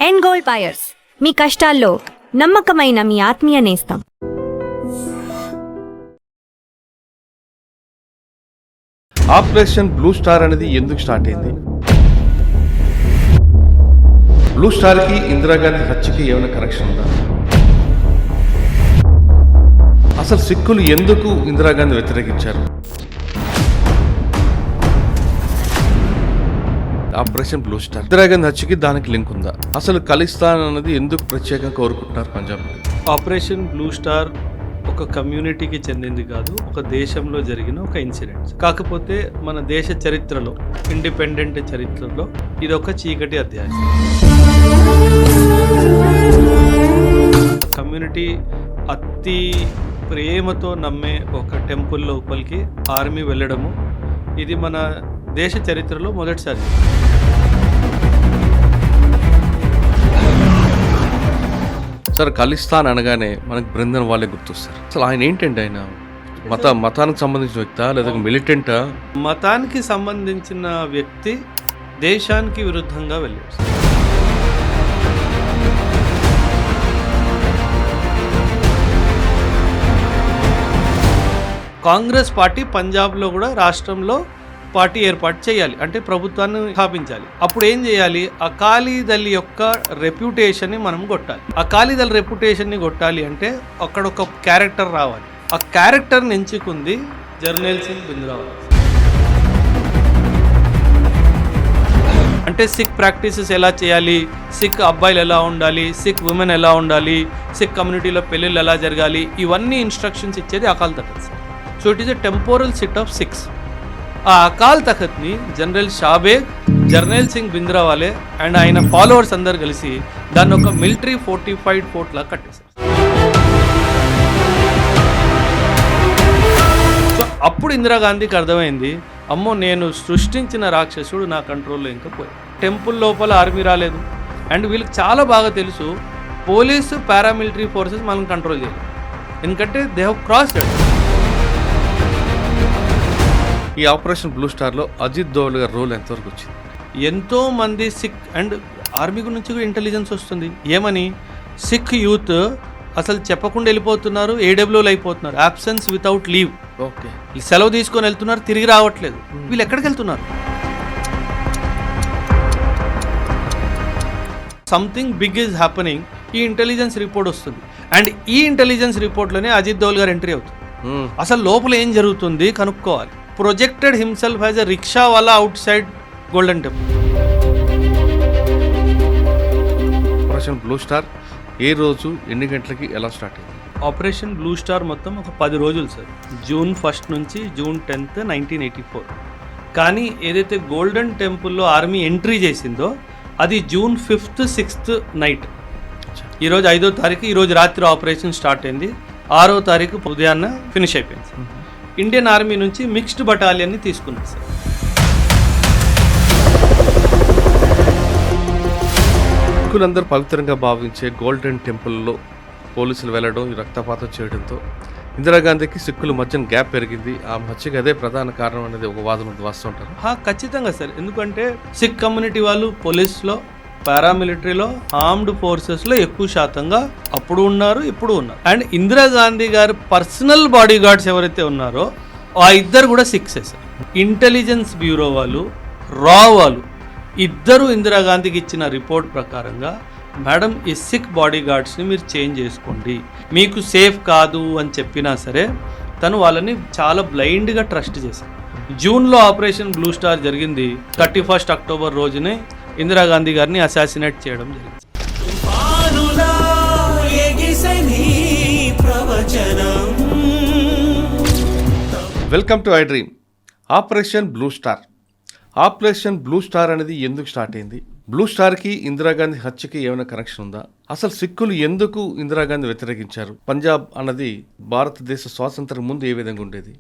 End gold buyers, మీ కష్టాల్లో నమ్మకమైన మీ ఆత్మీయ నేస్తం. ఆపరేషన్ బ్లూ స్టార్ అనేది ఎందుకు స్టార్ట్ అయింది? బ్లూ స్టార్ కి ఇందిరాగాంధీ హత్యకి ఏమైనా కనెక్షన్ ఉందా? అసలు సిక్కులు ఎందుకు ఇందిరాగాంధీ వ్యతిరేకించారు? ఆపరేషన్ బ్లూ స్టార్ ఇందిరాగాంధీ హత్యకి దానికి లింక్ ఉందా? అసలు ఖలిస్తాన్ అనేది ఎందుకు ప్రత్యేకంగా కోరుకుంటున్నారు పంజాబ్? ఆపరేషన్ బ్లూ స్టార్ ఒక కమ్యూనిటీకి చెందింది కాదు, ఒక దేశంలో జరిగిన ఒక ఇన్సిడెంట్. కాకపోతే మన దేశ చరిత్రలో, ఇండిపెండెంట్ చరిత్రలో ఇది ఒక చీకటి అధ్యాయం. కమ్యూనిటీ అతి ప్రేమతో నమ్మే ఒక టెంపుల్ లోపలికి ఆర్మీ వెళ్ళడము ఇది మన దేశ చరిత్రలో మొదటిసారి. సార్, ఖలిస్తాన్ అనగానే మనకు బృందం వాళ్ళే గుర్తొస్తారు. అసలు ఆయన ఏంటండి? ఆయన మతానికి సంబంధించిన వ్యక్తా లేదా మిలిటెంటా? మతానికి సంబంధించిన వ్యక్తి దేశానికి విరుద్ధంగా వెళ్ళాడు. కాంగ్రెస్ పార్టీ పంజాబ్లో కూడా రాష్ట్రంలో పార్టీ ఏర్పాటు చేయాలి, అంటే ప్రభుత్వాన్ని స్థాపించాలి. అప్పుడు ఏం చేయాలి? అకాలీదళ్ యొక్క రెప్యుటేషన్ని మనం కొట్టాలి. అకాలీదళ్ రెప్యుటేషన్ని కొట్టాలి అంటే అక్కడ ఒక క్యారెక్టర్ రావాలి. ఆ క్యారెక్టర్ని ఎంచుకుంది జర్నైల్ సింగ్ భింద్రావాలా. అంటే సిక్ ప్రాక్టీసెస్ ఎలా చేయాలి, సిక్ అబ్బాయిలు ఎలా ఉండాలి, సిక్ ఉమెన్ ఎలా ఉండాలి, సిక్ కమ్యూనిటీలో పెళ్ళిళ్ళు ఎలా జరగాలి, ఇవన్నీ ఇన్స్ట్రక్షన్స్ ఇచ్చేది Akal Takht. So it is a temporal seat of Sikhs. ఆ అకాల్ తఖత్ని జనరల్ షాబేగ్, జర్నైల్ సింగ్ భింద్రావాలే అండ్ ఆయన ఫాలోవర్స్ అందరు కలిసి దాన్ని ఒక మిలిటరీ ఫోర్టిఫైడ్ ఫోర్ట్ లాగా కట్టేశారు. సో అప్పుడు ఇందిరాగాంధీకి అర్థమైంది, అమ్మో నేను సృష్టించిన రాక్షసుడు నా కంట్రోల్లో ఇంకా పోయి. టెంపుల్ లోపల ఆర్మీ రాలేదు అండ్ వీళ్ళకి చాలా బాగా తెలుసు పోలీసు పారామిలిటరీ ఫోర్సెస్ మనం కంట్రోల్ చేయలేదు, ఎందుకంటే దే హ్యావ్ క్రాస్డ్. ఈ ఆపరేషన్ బ్లూ స్టార్లో అజిత్ దోవల్ గారి రోల్ ఎంతవరకు వచ్చింది? ఎంతో మంది సిక్ అండ్ ఆర్మీ నుంచి కూడా ఇంటెలిజెన్స్ వస్తుంది. ఏమని? సిక్ యూత్ అసలు చెప్పకుండా వెళ్ళిపోతున్నారు, ఏడబ్ల్యూలు అయిపోతున్నారు, అబ్సెన్స్ వితౌట్ లీవ్. ఓకే, సెలవు తీసుకొని వెళ్తున్నారు, తిరిగి రావట్లేదు. వీళ్ళు ఎక్కడికి వెళ్తున్నారు? Something big is happening. ఈ ఇంటెలిజెన్స్ రిపోర్ట్ వస్తుంది అండ్ ఈ ఇంటెలిజెన్స్ రిపోర్ట్లోనే అజిత్ దోవల్ గారు ఎంట్రీ అవుతుంది. అసలు లోపల ఏం జరుగుతుంది కనుక్కోవాలి. Projected himself as a rickshaw wala outside Golden Temple. Operation blue Star ఏ రోజు, ఎన్ని గంటలకి, ఎలా స్టార్ట్ అయింది? ఆపరేషన్ బ్లూ స్టార్ మొత్తం ఒక 10 రోజులు సార్. జూన్ 1 నుంచి జూన్ 10, 1984. కానీ ఏదైతే గోల్డెన్ టెంపుల్లో ఆర్మీ ఎంట్రీ చేసిందో అది జూన్ 5th, 6th నైట్. ఈరోజు 5వ తారీఖు, ఈరోజు రాత్రి ఆపరేషన్ స్టార్ట్ అయింది. 6వ తారీఖు ఉదయాన్న ఫినిష్ అయిపోయింది సార్. ఇండియన్ ఆర్మీ నుంచి మిక్స్డ్ బటాలియన్ని తీసుకున్నారు సార్. సిక్కులందరూ పవిత్రంగా భావించే గోల్డెన్ టెంపుల్లో పోలీసులు వెళ్ళడం, రక్తపాతం చేయడంతో ఇందిరాగాంధీకి సిక్కుల మధ్యన గ్యాప్ పెరిగింది. ఆ హత్యకి అదే ప్రధాన కారణం అనేది ఒక వాదన వస్తుంటారు. ఖచ్చితంగా సార్, ఎందుకంటే సిక్ కమ్యూనిటీ వాళ్ళు పోలీస్లో, పారామిలిటరీలో, ఆర్మ్డ్ ఫోర్సెస్లో ఎక్కువ శాతంగా అప్పుడు ఉన్నారు, ఇప్పుడు ఉన్నారు. అండ్ ఇందిరాగాంధీ గారు పర్సనల్ బాడీ గార్డ్స్ ఎవరైతే ఉన్నారో ఆ ఇద్దరు కూడా సిక్సే సార్. ఇంటెలిజెన్స్ బ్యూరో వాళ్ళు, రా వాళ్ళు ఇద్దరు ఇందిరాగాంధీకి ఇచ్చిన రిపోర్ట్ ప్రకారంగా, మేడం ఈ సిక్ బాడీ గార్డ్స్ని మీరు చేంజ్ చేసుకోండి, మీకు సేఫ్ కాదు అని చెప్పినా సరే తను వాళ్ళని చాలా బ్లైండ్గా ట్రస్ట్ చేశారు. జూన్లో ఆపరేషన్ బ్లూ స్టార్ జరిగింది. 31st అక్టోబర్ రోజునే ఇందిరాగాంధీ గారిని అసాసినేట్ చేయడం జరిగింది. Welcome to I dream. Operation blue star. Operation blue star అనేది ఎందుకు స్టార్ట్ అయింది? బ్లూ స్టార్కి ఇందిరాగాంధీ హత్యకి ఏమైనా కనెక్షన్ ఉందా? అసలు సిక్కులు ఎందుకు ఇందిరాగాంధీ వ్యతిరేకించారు? పంజాబ్ అన్నది భారతదేశ స్వాతంత్రం ముందు ఏ విధంగా ఉండేది?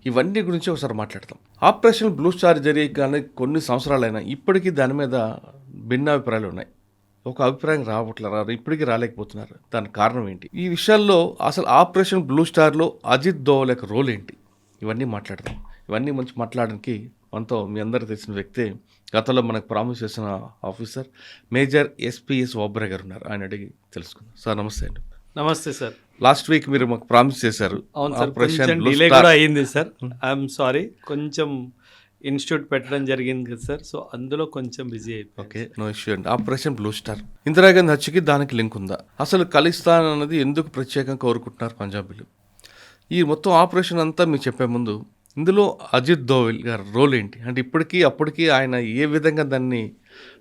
ఇవన్నీ గురించి ఒకసారి మాట్లాడతాం. ఆపరేషన్ బ్లూ స్టార్ జరిగే కొన్ని సంవత్సరాలైనా ఇప్పటికీ దాని మీద భిన్నాభిప్రాయాలు ఉన్నాయి. ఒక అభిప్రాయం రావట్లేదు, ఇప్పటికీ రాలేకపోతున్నారు. దానికి కారణం ఏంటి? ఈ విషయాల్లో అసలు ఆపరేషన్ బ్లూ స్టార్లో అజిత్ దోవల్ యొక్క రోల్ ఏంటి? ఇవన్నీ మాట్లాడదాం. ఇవన్నీ మంచి మాట్లాడడానికి మనతో మీ అందరికీ తెలిసిన వ్యక్తే గతంలో మనకు ప్రామిస్ చేసిన ఆఫీసర్ మేజర్ ఎస్పీఎస్ ఓబ్రే గారు ఉన్నారు, ఆయన అడిగి తెలుసుకుందాం. సార్ నమస్తే అండి. నమస్తే సార్. లాస్ట్ వీక్ మీరు మాకు ప్రామిస్ చేశారు. అవును సార్, కొంచెం డిలే కూడా అయ్యింది సార్. ఐఎమ్ సారీ, కొంచెం ఇన్స్టిట్యూట్ పెట్టడం జరిగింది కదా సార్, సో అందులో కొంచెం బిజీ అయిపోయింది. ఓకే, నో ఇష్యూ అండి. ఆపరేషన్ బ్లూ స్టార్, ఇందిరాగాంధీ హత్యకి దానికి లింక్ ఉందా? అసలు ఖలిస్తాన్ అనేది ఎందుకు ప్రత్యేకంగా కోరుకుంటున్నారు పంజాబీలు? ఈ మొత్తం ఆపరేషన్ అంతా మీకు చెప్పే ముందు ఇందులో అజిత్ దోవల్ గారు రోల్ ఏంటి? అంటే ఇప్పటికీ అప్పటికి ఆయన ఏ విధంగా దాన్ని,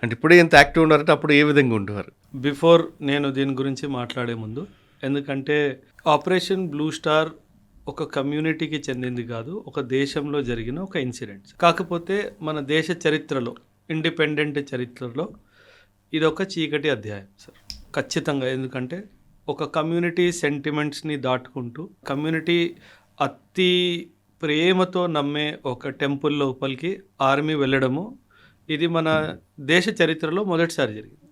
అంటే ఇప్పుడే ఎంత యాక్టివ్ ఉన్నారంటే అప్పుడు ఏ విధంగా ఉండేవారు? బిఫోర్ నేను దీని గురించి మాట్లాడే ముందు, ఎందుకంటే ఆపరేషన్ బ్లూ స్టార్ ఒక కమ్యూనిటీకి చెందింది కాదు, ఒక దేశంలో జరిగిన ఒక ఇన్సిడెంట్. కాకపోతే మన దేశ చరిత్రలో, ఇండిపెండెంట్ చరిత్రలో ఇది ఒక చీకటి అధ్యాయం సార్, ఖచ్చితంగా. ఎందుకంటే ఒక కమ్యూనిటీ సెంటిమెంట్స్ని దాటుకుంటూ కమ్యూనిటీ అతి ప్రేమతో నమ్మే ఒక టెంపుల్ లోపలికి ఆర్మీ వెళ్ళడము, ఇది మన దేశ చరిత్రలో మొదటిసారి జరిగింది.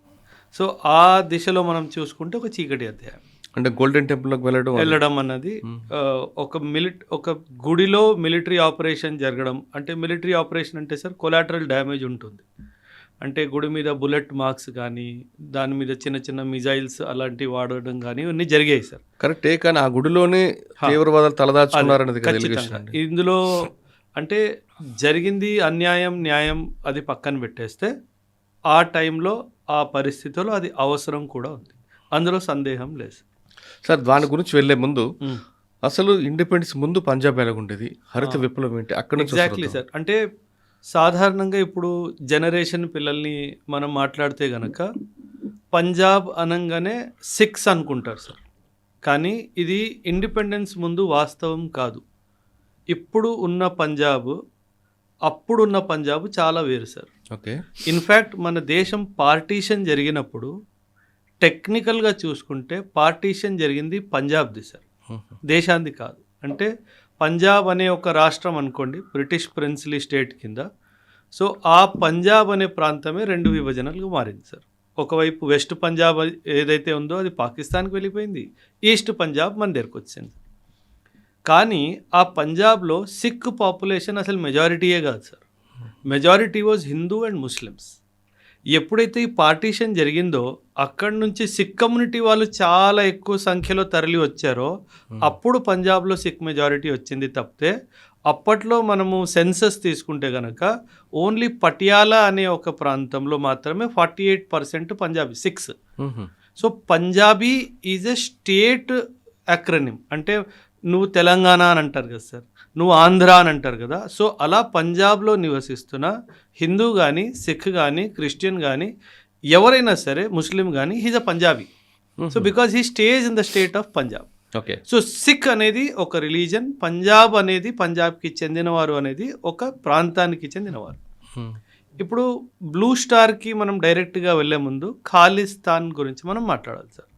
సో ఆ దిశలో మనం చూసుకుంటే ఒక చీకటి అధ్యాయం. అంటే గోల్డెన్ టెంపుల్లోకి వెళ్ళడం అన్నది ఒక గుడిలో మిలిటరీ ఆపరేషన్ జరగడం. అంటే మిలిటరీ ఆపరేషన్ అంటే సార్ కొలాటరల్ డ్యామేజ్ ఉంటుంది. అంటే గుడి మీద బుల్లెట్ మార్క్స్ కానీ, దాని మీద చిన్న చిన్న మిజైల్స్ అలాంటివి వాడడం కానీ ఇవన్నీ జరిగాయి సార్. కరెక్టే, కానీ ఆ గుడిలోనే తీవ్రవాదాలు తలదాచుకున్నారనేది ఇందులో అంటే జరిగింది అన్యాయం న్యాయం అది పక్కన పెట్టేస్తే, ఆ టైంలో ఆ పరిస్థితుల్లో అది అవసరం కూడా ఉంది, అందులో సందేహం లేదు సార్. దాని గురించి వెళ్లే ముందు అసలు ఇండిపెండెన్స్ ముందు పంజాబ్ ఎలాగుండేది, హరిత విప్లవం ఏంటి, అక్కడ నుంచి ఎగ్జాక్ట్లీ సార్. అంటే సాధారణంగా ఇప్పుడు జనరేషన్ పిల్లల్ని మనం మాట్లాడితే గనక పంజాబ్ అనగానే సిక్స్ అనుకుంటారు సార్, కానీ ఇది ఇండిపెండెన్స్ ముందు వాస్తవం కాదు. ఇప్పుడు ఉన్న పంజాబ్, అప్పుడున్న పంజాబ్ చాలా వేరు సార్. ఓకే, ఇన్ఫ్యాక్ట్ మన దేశం పార్టీషన్ జరిగినప్పుడు టెక్నికల్గా చూసుకుంటే పార్టీషన్ జరిగింది పంజాబ్ది సార్, దేశాంది కాదు. అంటే పంజాబ్ అనే ఒక రాష్ట్రం అనుకోండి, బ్రిటిష్ ప్రిన్స్లీ స్టేట్ కింద. సో ఆ పంజాబ్ అనే ప్రాంతమే రెండు విభజనలుగా మారింది సార్. ఒకవైపు వెస్ట్ పంజాబ్ ఏదైతే ఉందో అది పాకిస్తాన్కి వెళ్ళిపోయింది, ఈస్ట్ పంజాబ్ మన దగ్గరకు వచ్చింది. కానీ ఆ పంజాబ్లో సిక్ పాపులేషన్ అసలు మెజారిటీయే కాదు sir, majority was Hindu and Muslims. ఎప్పుడైతే ఈ పార్టీషన్ జరిగిందో అక్కడి నుంచి సిక్ కమ్యూనిటీ వాళ్ళు చాలా ఎక్కువ సంఖ్యలో తరలి వచ్చారో అప్పుడు పంజాబ్లో సిక్ మెజారిటీ వచ్చింది తప్పితే, అప్పట్లో మనము సెన్సస్ తీసుకుంటే కనుక ఓన్లీ పటియాలా అనే ఒక ప్రాంతంలో మాత్రమే 48% Punjabi, 6. So Punjabi is a state acronym. అంటే నువ్వు తెలంగాణ అని అంటారు కదా సార్, నువ్వు ఆంధ్ర అని అంటారు కదా. సో అలా పంజాబ్లో నివసిస్తున్న హిందూ కానీ, సిక్ కానీ, క్రిస్టియన్ కానీ, ఎవరైనా సరే, ముస్లిం కానీ, he's a Punjabi. So because he stays in the state of Punjab. Okay, so Sikh అనేది ఒక రిలీజన్, పంజాబ్ అనేది పంజాబ్కి చెందినవారు అనేది ఒక ప్రాంతానికి చెందినవారు. ఇప్పుడు బ్లూ స్టార్కి మనం డైరెక్ట్గా వెళ్ళే ముందు ఖాలిస్తాన్ గురించి మనం మాట్లాడాలి సార్.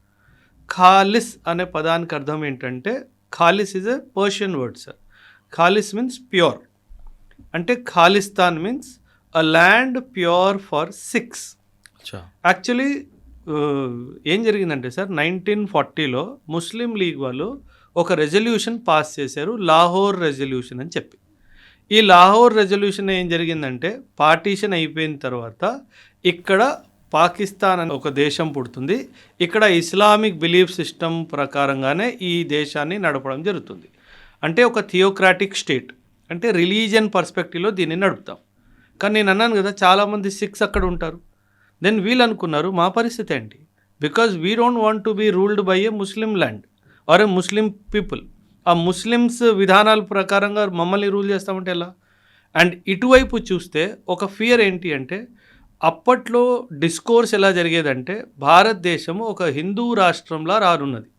ఖాలిస్ అనే పదానికి అర్థం ఏంటంటే, khalis is a Persian word sir. Khalis means pure. అంటే Khalistan means a land pure for Sikhs. Actually ఏం జరిగిందంటే సార్, 1940లో ముస్లిం లీగ్ వాళ్ళు ఒక రెజల్యూషన్ పాస్ చేశారు, లాహోర్ రెజల్యూషన్ అని చెప్పి. ఈ లాహోర్ రెజల్యూషన్ ఏం జరిగిందంటే, పార్టీషన్ అయిపోయిన తర్వాత ఇక్కడ పాకిస్తాన్ అనే ఒక దేశం పుడుతుంది, ఇక్కడ ఇస్లామిక్ బిలీఫ్ సిస్టమ్ ప్రకారంగానే ఈ దేశాన్ని నడపడం జరుగుతుంది. అంటే ఒక థియోక్రాటిక్ స్టేట్, అంటే రిలీజియన్ పర్స్పెక్టివ్లో దీన్ని నడుపుతాం. కానీ నేను అన్నాను కదా, చాలామంది సిక్స్ అక్కడ ఉంటారు. దెన్ వీళ్ళు అనుకున్నారు మా పరిస్థితి ఏంటి, because we don't want to be ruled by a Muslim land or a Muslim people. ఆ ముస్లిమ్స్ విధానాల ప్రకారంగా మమ్మల్ని రూల్ చేస్తామంటే ఎలా? అండ్ ఇటువైపు చూస్తే ఒక ఫియర్ ఏంటి అంటే, అప్పట్లో డిస్కోర్స్ ఎలా జరిగేదంటే, భారతదేశము ఒక హిందూ రాష్ట్రంలా రానున్నది.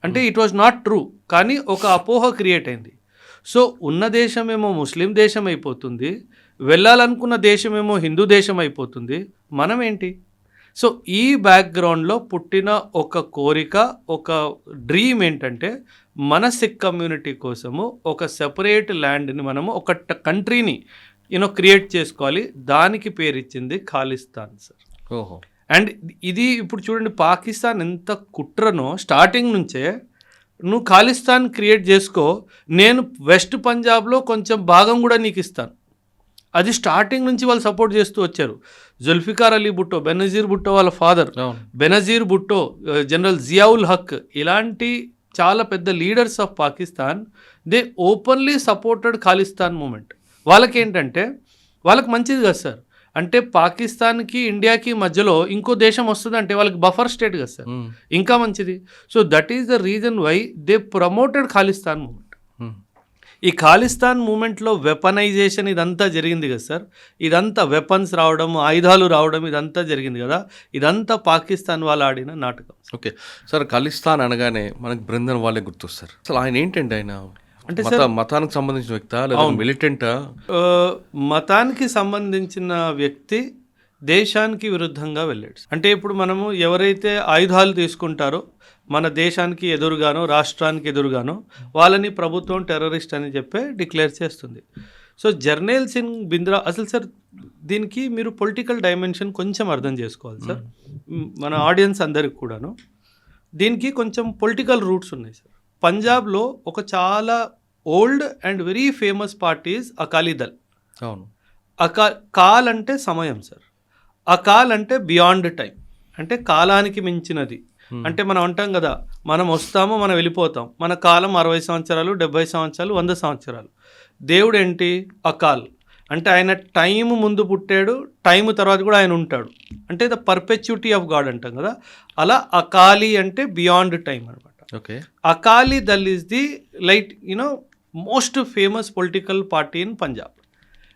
అంటే ఇట్ వాజ్ నాట్ ట్రూ, కానీ ఒక అపోహ క్రియేట్ అయింది. సో ఉన్న దేశమేమో ముస్లిం దేశం అయిపోతుంది, వెళ్ళాలనుకున్న దేశమేమో హిందూ దేశం అయిపోతుంది, మనం ఏంటి? సో ఈ బ్యాక్గ్రౌండ్లో పుట్టిన ఒక కోరిక, ఒక డ్రీమ్ ఏంటంటే, మన సిక్ కమ్యూనిటీ కోసము ఒక సెపరేట్ ల్యాండ్ని మనము ఒక కంట్రీని క్రియేట్ చేసుకోవాలి. దానికి పేరు ఇచ్చింది ఖాలిస్తాన్ సార్. ఓహో. అండ్ ఇది ఇప్పుడు చూడండి, పాకిస్తాన్ ఎంత కుట్రనో స్టార్టింగ్ నుంచే, నువ్వు ఖాలిస్తాన్ క్రియేట్ చేసుకో, నేను వెస్ట్ పంజాబ్లో కొంచెం భాగం కూడా నీకు ఇస్తాను అది స్టార్టింగ్ నుంచి వాళ్ళు సపోర్ట్ చేస్తూ వచ్చారు. జుల్ఫికార్ అలీ భుట్టో, బెనజీర్ భుట్టో వాళ్ళ ఫాదర్, బెనజీర్ భుట్టో, జనరల్ జియావుల్ హక్, ఇలాంటి చాలా పెద్ద leaders of Pakistan they openly supported Khalistan movement. వాళ్ళకేంటంటే వాళ్ళకి మంచిది కదా సార్, అంటే పాకిస్తాన్కి ఇండియాకి మధ్యలో ఇంకో దేశం వస్తుంది అంటే వాళ్ళకి బఫర్ స్టేట్ కదా సార్, ఇంకా మంచిది. So that is the reason why they promoted Khalistan movement. ఈ ఖాలిస్తాన్ మూమెంట్లో వెపనైజేషన్ ఇదంతా జరిగింది కదా సార్, ఇదంతా వెపన్స్ రావడం, ఆయుధాలు రావడం, ఇదంతా జరిగింది కదా, ఇదంతా పాకిస్తాన్ వాళ్ళు ఆడిన నాటకం. ఓకే సార్, ఖలిస్తాన్ అనగానే మనకు బృందం వాళ్ళే గుర్తొస్తారు. అసలు ఆయన ఏంటండి, ఆయన అంటే మతానికి సంబంధించిన వ్యక్తా లేదా మిలిటెంటా? మతానికి సంబంధించిన వ్యక్తి దేశానికి విరుద్ధంగా వెళ్ళాడు. అంటే ఇప్పుడు మనము ఎవరైతే ఆయుధాలు తీసుకుంటారో మన దేశానికి ఎదురుగానో రాష్ట్రానికి ఎదురుగానో వాళ్ళని ప్రభుత్వం టెర్రరిస్ట్ అని చెప్పి డిక్లేర్ చేస్తుంది. సో జర్నైల్ సింగ్ బింద్రా అసలు సార్ దీనికి మీరు పొలిటికల్ డైమెన్షన్ కొంచెం అర్థం చేసుకోవాలి సార్, మన ఆడియన్స్ అందరికి కూడాను. దీనికి కొంచెం పొలిటికల్ రూట్స్ ఉన్నాయి సార్. పంజాబ్లో ఒక చాలా old and very famous party is Akali Dal. అవును. కాల్ అంటే సమయం సార్, అకాల్ అంటే బియాండ్ టైం, అంటే కాలానికి మించినది. అంటే మనం అంటాం కదా, మనం వస్తాము మనం వెళ్ళిపోతాం, మన కాలం 60 సంవత్సరాలు 70 సంవత్సరాలు 100 సంవత్సరాలు. దేవుడు ఏంటి, అకాల్ అంటే ఆయన టైం ముందు పుట్టాడు, టైం తర్వాత కూడా ఆయన ఉంటాడు, అంటే ద పర్పెచ్యుటీ ఆఫ్ గాడ్ అంటాం కదా. అలా అకాలీ అంటే బియాండ్ టైం అనమాట. Okay. Akali Dal is the most famous political party in Punjab.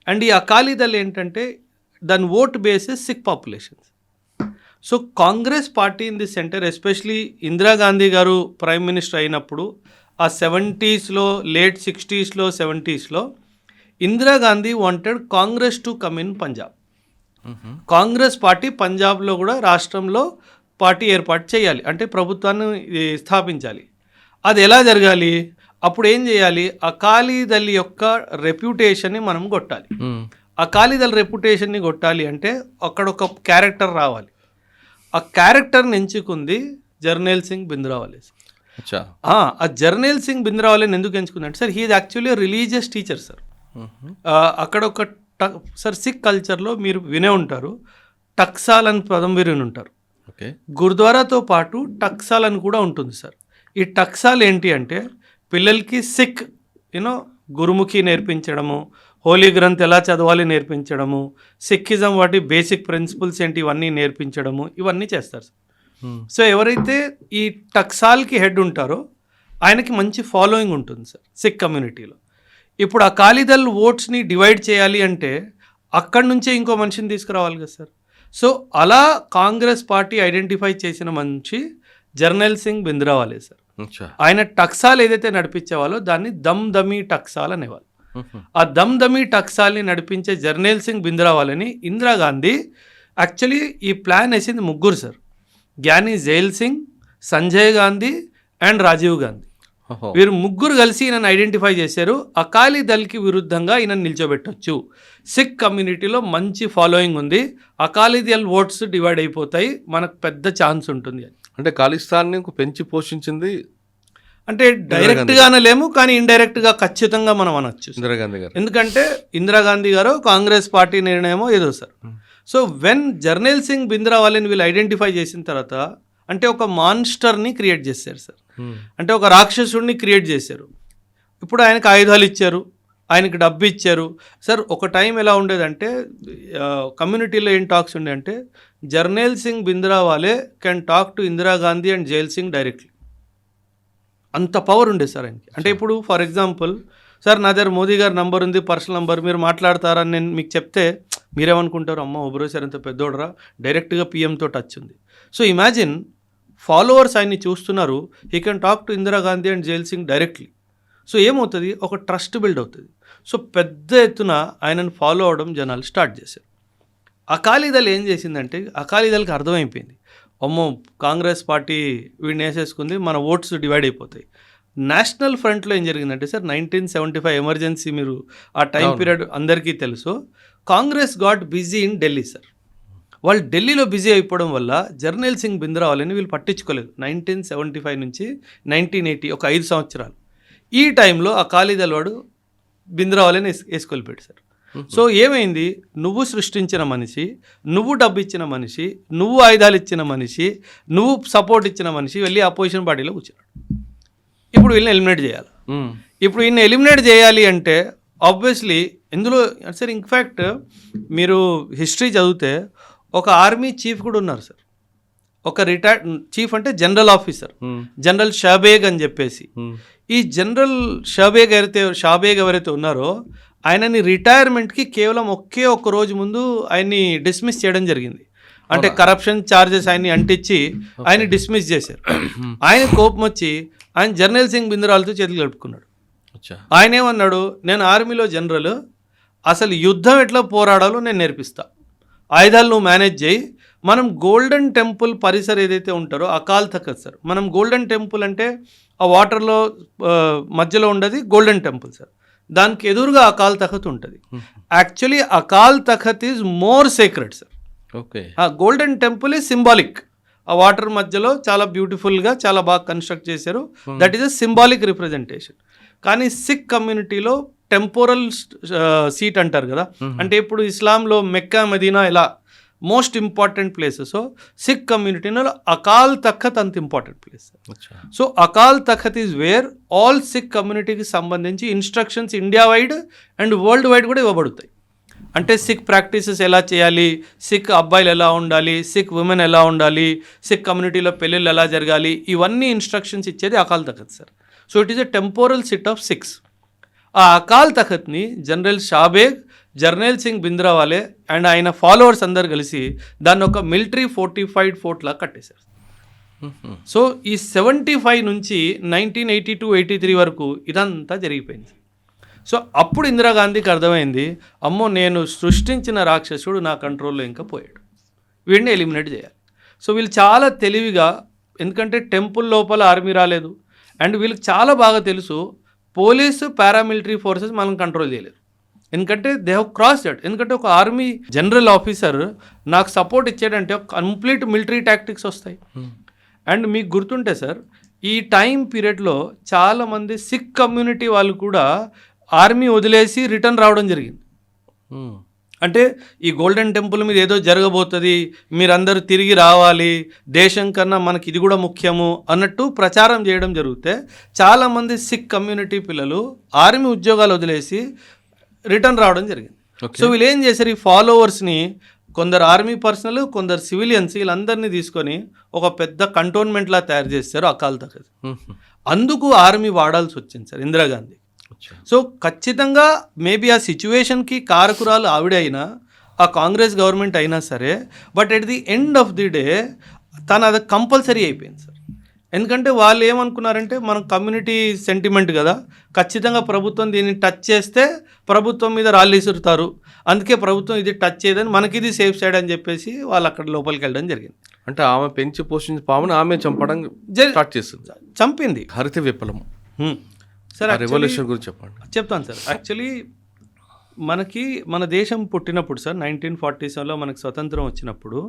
And ఈ అకాలీ దల్ ఏంటంటే దాని vote basis Sikh populations. So Congress party in the centre, especially Indira Gandhi గారు ప్రైమ్ మినిస్టర్ అయినప్పుడు ఆ 70s, late 60s, 70s Indira Gandhi wanted Congress to come in Punjab. Congress party పంజాబ్లో కూడా రాష్ట్రంలో పార్టీ ఏర్పాటు చేయాలి, అంటే ప్రభుత్వాన్ని స్థాపించాలి. అది ఎలా జరగాలి, అప్పుడు ఏం చేయాలి, అకాలీదళ్ యొక్క రెప్యుటేషన్ని మనం కొట్టాలి. అకాలీదళ్ రెప్యుటేషన్ని కొట్టాలి అంటే అక్కడ ఒక క్యారెక్టర్ రావాలి. ఆ క్యారెక్టర్ని ఎంచుకుంది జర్నైల్ సింగ్ బింద్రావాలే. ఆ జర్నైల్ సింగ్ బింద్రావాలేని ఎందుకు ఎంచుకుందంటే sir, he actually religious teacher sir. అక్కడ ఒక సార్ సిక్ కల్చర్లో మీరు వినే ఉంటారు, టక్సాల్ అని పదం విని ఉంటారు. గురుద్వారాతో పాటు టక్సాల్ అని కూడా ఉంటుంది సార్. ఈ టక్సాల్ ఏంటి అంటే పిల్లలకి సిక్ గురుముఖి నేర్పించడము, హోలీ గ్రంథ్ ఎలా చదవాలి నేర్పించడము, సిక్కిజం వాటి బేసిక్ ప్రిన్సిపల్స్ ఏంటి ఇవన్నీ నేర్పించడము, ఇవన్నీ చేస్తారు సార్. సో ఎవరైతే ఈ టక్సాల్కి హెడ్ ఉంటారో ఆయనకి మంచి ఫాలోయింగ్ ఉంటుంది సార్ సిక్ కమ్యూనిటీలో. ఇప్పుడు ఆ అకాలీదళ్ ఓట్స్ని డివైడ్ చేయాలి అంటే అక్కడి నుంచే ఇంకో మనిషిని తీసుకురావాలి కదా సార్. సో అలా కాంగ్రెస్ పార్టీ ఐడెంటిఫై చేసిన మనిషి జర్నైల్ సింగ్ బింద్రావాలే సార్. ఆయన టక్సాల్ ఏదైతే నడిపించేవాళ్ళో దాన్ని దమ్ దమీ టక్సాల్ అనేవాళ్ళు. ఆ దమ్ దమీ టక్సాల్ని నడిపించే జర్నైల్ సింగ్ బింద్రావాలని ఇందిరాగాంధీ యాక్చువల్లీ ఈ ప్లాన్ వేసింది ముగ్గురు సార్, జ్ఞాని జైల్ సింగ్, సంజయ్ గాంధీ అండ్ రాజీవ్ గాంధీ. వీరు ముగ్గురు కలిసి ఈయనను ఐడెంటిఫై చేశారు. అకాలీదళ్కి విరుద్ధంగా ఈయన నిల్చోబెట్టచ్చు, సిక్ కమ్యూనిటీలో మంచి ఫాలోయింగ్ ఉంది, అకాలీదళ్ ఓట్స్ డివైడ్ అయిపోతాయి, మనకు పెద్ద ఛాన్స్ ఉంటుంది అని. అంటే ఖాలిస్తాన్ని పెంచి పోషించింది అంటే డైరెక్ట్గా అనలేము, కానీ ఇండైరెక్ట్గా ఖచ్చితంగా మనం అనొచ్చు ఇందిరాగాంధీ గారు. ఎందుకంటే ఇందిరాగాంధీ గారు కాంగ్రెస్ పార్టీ నిర్ణయమో ఏదో sir. So when Jarnail Singh బింద్రావాలేని వీళ్ళు ఐడెంటిఫై చేసిన తర్వాత అంటే ఒక మాన్స్టర్ని క్రియేట్ చేశారు సార్, అంటే ఒక రాక్షసుడిని క్రియేట్ చేశారు. ఇప్పుడు ఆయనకు ఆయుధాలు ఇచ్చారు, ఆయనకి డబ్బు ఇచ్చారు సార్. ఒక టైం ఎలా ఉండేదంటే కమ్యూనిటీలో ఏం టాక్స్ ఉండే అంటే జర్నైల్ సింగ్ బింద్రావాలే can talk to Indira Gandhi and Zail Singh directly, అంత పవర్ ఉండేది సార్ ఆయనకి. అంటే ఇప్పుడు ఫర్ ఎగ్జాంపుల్ సార్ నా దగ్గర మోదీ గారి నంబర్ ఉంది, పర్సనల్ నంబర్, మీరు మాట్లాడతారని నేను మీకు చెప్తే మీరేమనుకుంటారు, అమ్మ ఒబ్రో సార్ ఎంత పెద్దోడరా, డైరెక్ట్గా పిఎంతో టచ్ ఉంది. సో ఇమాజిన్ ఫాలోవర్స్ ఆయన్ని చూస్తున్నారు, he can talk to Indira Gandhi and Zail Singh directly. So ఏమవుతుంది, ఒక ట్రస్ట్ బిల్డ్ అవుతుంది. సో పెద్ద ఎత్తున ఆయనను ఫాలో అవడం జనాలు స్టార్ట్ చేశారు. అకాలీదళ్ ఏం చేసిందంటే అకాలీదళ్కి అర్థమైపోయింది, అమ్మో కాంగ్రెస్ పార్టీ వీడిని వేసేసుకుంది, మన ఓట్స్ డివైడ్ అయిపోతాయి. నేషనల్ ఫ్రంట్లో ఏం జరిగిందంటే సార్ 1975 ఎమర్జెన్సీ, మీరు ఆ టైం పీరియడ్ అందరికీ తెలుసు. Congress got busy in Delhi sir. వాళ్ళు ఢిల్లీలో బిజీ అయిపోవడం వల్ల జర్నైల్ సింగ్ బింద్రావాలని వీళ్ళు పట్టించుకోలేదు. 1975 నుంచి 1980 ఒక 5 సంవత్సరాలు. ఈ టైంలో అకాలీదళ్ వాడు బింద్రావాలని వేసుకెళ్ళిపోయాడు సార్. సో ఏమైంది, నువ్వు సృష్టించిన మనిషి, నువ్వు డబ్బు ఇచ్చిన మనిషి, నువ్వు ఆయుధాలు ఇచ్చిన మనిషి, నువ్వు సపోర్ట్ ఇచ్చిన మనిషి వెళ్ళి అపోజిషన్ పార్టీలో కూర్చున్నాడు. ఇప్పుడు వీళ్ళని ఎలిమినేట్ చేయాలి. ఇప్పుడు ఈయన ఎలిమినేట్ చేయాలి అంటే ఆబ్వియస్లీ ఇందులో సార్ ఇన్ఫ్యాక్ట్ మీరు హిస్టరీ చదివితే ఒక ఆర్మీ చీఫ్ కూడా ఉన్నారు సార్. ఒక రిటైర్డ్ చీఫ్ అంటే జనరల్ ఆఫీసర్, జనరల్ షాబేగ్ అని చెప్పేసి. ఈ జనరల్ షాబేగ్ ఎవరైతే ఉన్నారో ఆయనని రిటైర్మెంట్కి కేవలం ఒక్క రోజు ముందు ఆయన్ని డిస్మిస్ చేయడం జరిగింది. అంటే కరప్షన్ ఛార్జెస్ ఆయన్ని అంటించి ఆయన డిస్మిస్ చేశారు. ఆయన కోపం వచ్చి ఆయన జర్నల్ సింగ్ బింద్రాలతో చేతులు కలుపుకున్నాడు. ఆయన ఏమన్నాడు, నేను ఆర్మీలో జనరల్, అసలు యుద్ధం ఎట్లా పోరాడాలో నేను నేర్పిస్తా, ఆయుధాలు నువ్వు మేనేజ్ చేయి. మనం గోల్డెన్ టెంపుల్ పరిసర ఏదైతే ఉంటారో అకాల్ తఖత్ సార్, మనం గోల్డెన్ టెంపుల్ అంటే ఆ వాటర్లో మధ్యలో ఉండదు గోల్డెన్ టెంపుల్ సార్, దానికి ఎదురుగా అకాల్ తఖత్ ఉంటుంది. Actually Akal Takht is more sacred sir. Okay, ఆ గోల్డెన్ టెంపుల్ ఈజ్ సింబాలిక్, ఆ వాటర్ మధ్యలో చాలా బ్యూటిఫుల్గా చాలా బాగా కన్స్ట్రక్ట్ చేశారు. That is a symbolic representation. కానీ సిక్ కమ్యూనిటీలో టెంపోరల్ సీట్ అంటారు కదా, అంటే ఇప్పుడు ఇస్లాంలో మెక్కా మదీనా ఇలా మోస్ట్ ఇంపార్టెంట్ ప్లేసెస్, సిక్ కమ్యూనిటీలో అకాల్ తఖత్ అంత important place. So Akal Takht is where all Sikh కమ్యూనిటీకి సంబంధించి instructions India wide and world wide కూడా ఇవ్వబడతాయి. అంటే సిక్ ప్రాక్టీసెస్ ఎలా చేయాలి, సిక్ అబ్బాయిలు ఎలా ఉండాలి, సిక్ ఉమెన్ ఎలా ఉండాలి, సిక్ కమ్యూనిటీలో పెళ్ళిళ్ళు ఎలా జరగాలి, ఇవన్నీ ఇన్స్ట్రక్షన్స్ ఇచ్చేది Akal Takht sir. So it is a temporal seat of Sikhs. ఆ అకాల్ తఖత్ని జనరల్ షాబేగ్, జర్నల్ సింగ్ బింద్రావాలే అండ్ ఆయన ఫాలోవర్స్ అందరు కలిసి దాన్ని ఒక మిలిటరీ ఫోర్టిఫైడ్ ఫోర్ట్ లాగా కట్టేశారు. సో ఈ 75 నుంచి 1982-83 వరకు ఇదంతా జరిగిపోయింది. సో అప్పుడు ఇందిరాగాంధీకి అర్థమైంది, అమ్మో నేను సృష్టించిన రాక్షసుడు నా కంట్రోల్లో ఇంకా పోయాడు, వీడిని ఎలిమినేట్ చేయాలి. సో వీళ్ళు చాలా తెలివిగా, ఎందుకంటే టెంపుల్ లోపల ఆర్మీ రాలేదు అండ్ వీళ్ళకి చాలా బాగా తెలుసు పోలీసు పారామిలిటరీ ఫోర్సెస్ మనం కంట్రోల్ చేయలేదు, ఎందుకంటే దే హ్యావ్ క్రాస్ దట్. ఎందుకంటే ఒక ఆర్మీ జనరల్ ఆఫీసర్ నాకు సపోర్ట్ ఇచ్చాడంటే కంప్లీట్ మిలిటరీ టాక్టిక్స్ వస్తాయి. అండ్ మీకు గుర్తుంటే సార్ ఈ టైం పీరియడ్లో చాలామంది సిక్ కమ్యూనిటీ వాళ్ళు కూడా ఆర్మీ వదిలేసి రిటర్న్ రావడం జరిగింది. అంటే ఈ గోల్డెన్ టెంపుల్ మీద ఏదో జరగబోతుంది, మీరందరూ తిరిగి రావాలి, దేశం కన్నా మనకి ఇది కూడా ముఖ్యము అన్నట్టు ప్రచారం చేయడం జరిగితే చాలామంది సిక్ కమ్యూనిటీ పిల్లలు ఆర్మీ ఉద్యోగాలు వదిలేసి రిటర్న్ రావడం జరిగింది. సో వీళ్ళు ఏం చేశారు, ఈ ఫాలోవర్స్ని కొందరు ఆర్మీ పర్సనల్, కొందరు సివిలియన్స్, వీళ్ళందరినీ తీసుకొని ఒక పెద్ద కంటోన్మెంట్లా తయారు చేస్తారు అకాల్ తఖత్. అందుకు ఆర్మీ వాడాల్సి వచ్చింది సార్ ఇందిరాగాంధీ. సో ఖచ్చితంగా మేబీ ఆ సిచ్యువేషన్కి కారకురాలు ఆవిడ అయినా, ఆ కాంగ్రెస్ గవర్నమెంట్ అయినా సరే, but at the end of the day తను అది కంపల్సరీ అయిపోయింది సార్. ఎందుకంటే వాళ్ళు ఏమనుకున్నారంటే మనం కమ్యూనిటీ సెంటిమెంట్ కదా, ఖచ్చితంగా ప్రభుత్వం దీన్ని టచ్ చేస్తే ప్రభుత్వం మీద రాళ్ళు విసురుతారు, అందుకే ప్రభుత్వం ఇది టచ్ చేయదని, మనకి ఇది సేఫ్ సైడ్ అని చెప్పేసి వాళ్ళు అక్కడ లోపలికి వెళ్ళడం జరిగింది. అంటే ఆమె పెంచి పోషించిన పామును ఆమె చంపడం స్టార్ట్ చేస్తుంది, చంపింది. హరిత విప్లవం సార్ రెవల్యూషన్ గురించి చెప్పండి. చెప్తాను సార్. యాక్చువల్లీ మనకి మన దేశం పుట్టినప్పుడు సార్ 1947లో మనకు స్వతంత్రం వచ్చినప్పుడు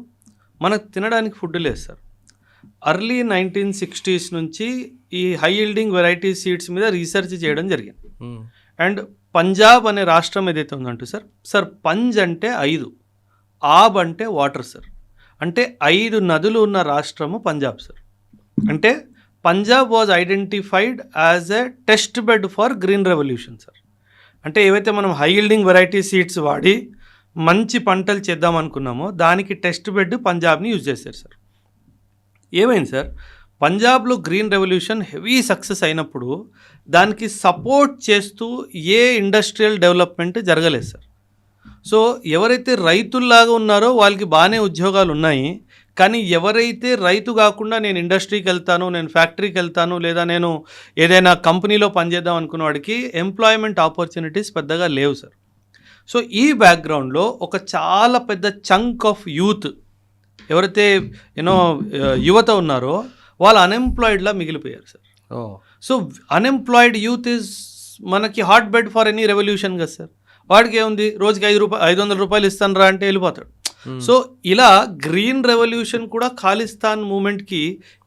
మనకు తినడానికి ఫుడ్ లేదు సార్. అర్లీ 1960s నుంచి ఈ హై ఈల్డింగ్ వెరైటీ సీడ్స్ మీద రీసెర్చ్ చేయడం జరిగింది. అండ్ పంజాబ్ అనే రాష్ట్రం ఏదైతే ఉందంటే సార్ పంజ్ అంటే 5, ఆబ్ అంటే వాటర్ సార్, అంటే 5 నదులు ఉన్న రాష్ట్రము పంజాబ్ సార్. అంటే Punjab was identified as a test bed for green revolution sir. అంటే ఏవైతే మనం హై ఈల్డింగ్ వెరైటీ సీడ్స్ వాడి మంచి పంటలు చేద్దాం అనుకున్నామో దానికి టెస్ట్ బెడ్ పంజాబ్ని యూజ్ చేశారు సార్. ఏమైంది సార్, పంజాబ్లో గ్రీన్ రెవల్యూషన్ హెవీ సక్సెస్ అయినప్పుడు దానికి సపోర్ట్ చేస్తూ ఏ ఇండస్ట్రియల్ డెవలప్మెంట్ జరగలేదు సార్. సో ఎవరైతే రైతుల్లాగా ఉన్నారో వాళ్ళకి బాగానే ఉద్యోగాలు ఉన్నాయి, కానీ ఎవరైతే రైతు కాకుండా నేను ఇండస్ట్రీకి వెళ్తాను, నేను ఫ్యాక్టరీకి వెళ్తాను, లేదా నేను ఏదైనా కంపెనీలో పనిచేద్దాం అనుకున్న వాడికి ఎంప్లాయ్మెంట్ ఆపర్చునిటీస్ పెద్దగా లేవు సార్. సో ఈ బ్యాక్గ్రౌండ్లో ఒక చాలా పెద్ద చంక్ ఆఫ్ యూత్ ఎవరైతే యువత ఉన్నారో వాళ్ళు అన్ఎంప్లాయిడ్లా మిగిలిపోయారు sir. So unemployed youth is మనకి hot bed for any revolution కదా సార్. వాడికి ఏముంది, రోజుకి 500 రూపాయలు ఇస్తాను రా అంటే వెళ్ళిపోతాడు. సో ఇలా గ్రీన్ రెవల్యూషన్ కూడా ఖాళిస్తాన్ మూమెంట్కి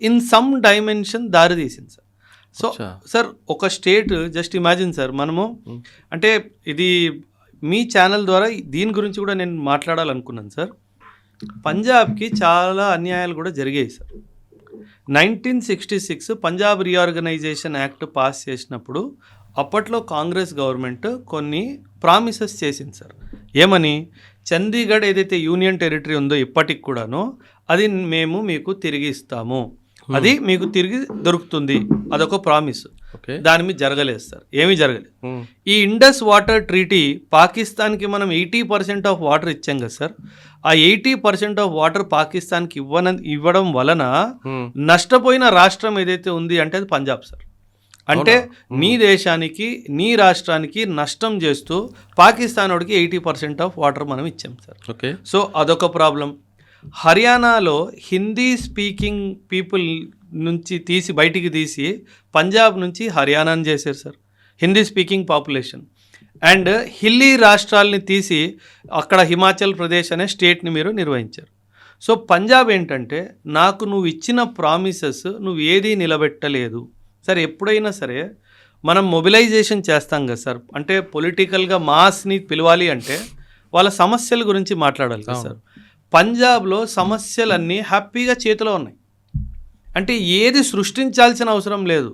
ఇన్ సమ్ డైమెన్షన్ దారి తీసింది సార్. సో సార్ ఒక స్టేట్ జస్ట్ ఇమాజిన్ సార్, మనము అంటే ఇది మీ ఛానల్ ద్వారా దీని గురించి కూడా నేను మాట్లాడాలనుకున్నాను సార్. పంజాబ్కి చాలా అన్యాయాలు కూడా జరిగాయి sir. 1966 Punjab reorganisation act pass చేసినప్పుడు అప్పట్లో కాంగ్రెస్ గవర్నమెంట్ కొన్ని ప్రామిసెస్ చేసింది సార్. ఏమని, చండీగఢ్ ఏదైతే యూనియన్ టెరిటరీ ఉందో ఇప్పటికి కూడాను అది మేము మీకు తిరిగి ఇస్తాము, అది మీకు తిరిగి దొరుకుతుంది, అదొక ప్రామిస్. దాని మీద జరగలేదు సార్, ఏమీ జరగలేదు. ఈ ఇండస్ వాటర్ ట్రీటీ పాకిస్తాన్కి మనం 80% ఆఫ్ వాటర్ ఇచ్చాం కదా సార్. ఆ 80% ఆఫ్ వాటర్ పాకిస్తాన్కి ఇవ్వడం వలన నష్టపోయిన రాష్ట్రం ఏదైతే ఉంది అంటే అది పంజాబ్ సార్. అంటే నీ దేశానికి నీ రాష్ట్రానికి నష్టం చేస్తూ పాకిస్తాన్ వాడికి 80% ఆఫ్ వాటర్ మనం ఇచ్చాం సార్. ఓకే, సో అదొక ప్రాబ్లం. హర్యానాలో హిందీ స్పీకింగ్ పీపుల్ నుంచి బయటికి తీసి పంజాబ్ నుంచి హర్యానాని చేశారు sir, Hindi speaking population. And hilly రాష్ట్రాలని తీసి అక్కడ హిమాచల్ ప్రదేశ్ అనే స్టేట్ని మీరు నిర్వహించారు. సో పంజాబ్ ఏంటంటే, నాకు నువ్వు ఇచ్చిన ప్రామిసెస్ నువ్వు ఏదీ నిలబెట్టలేదు. సరే, ఎప్పుడైనా సరే మనం మొబిలైజేషన్ చేస్తాం కదా సార్, అంటే పొలిటికల్గా మాస్ని పిలవాలి అంటే వాళ్ళ సమస్యల గురించి మాట్లాడాలి కదా సార్. పంజాబ్లో సమస్యలన్నీ హ్యాపీగా చేతిలో ఉన్నాయి, అంటే ఏది సృష్టించాల్సిన అవసరం లేదు.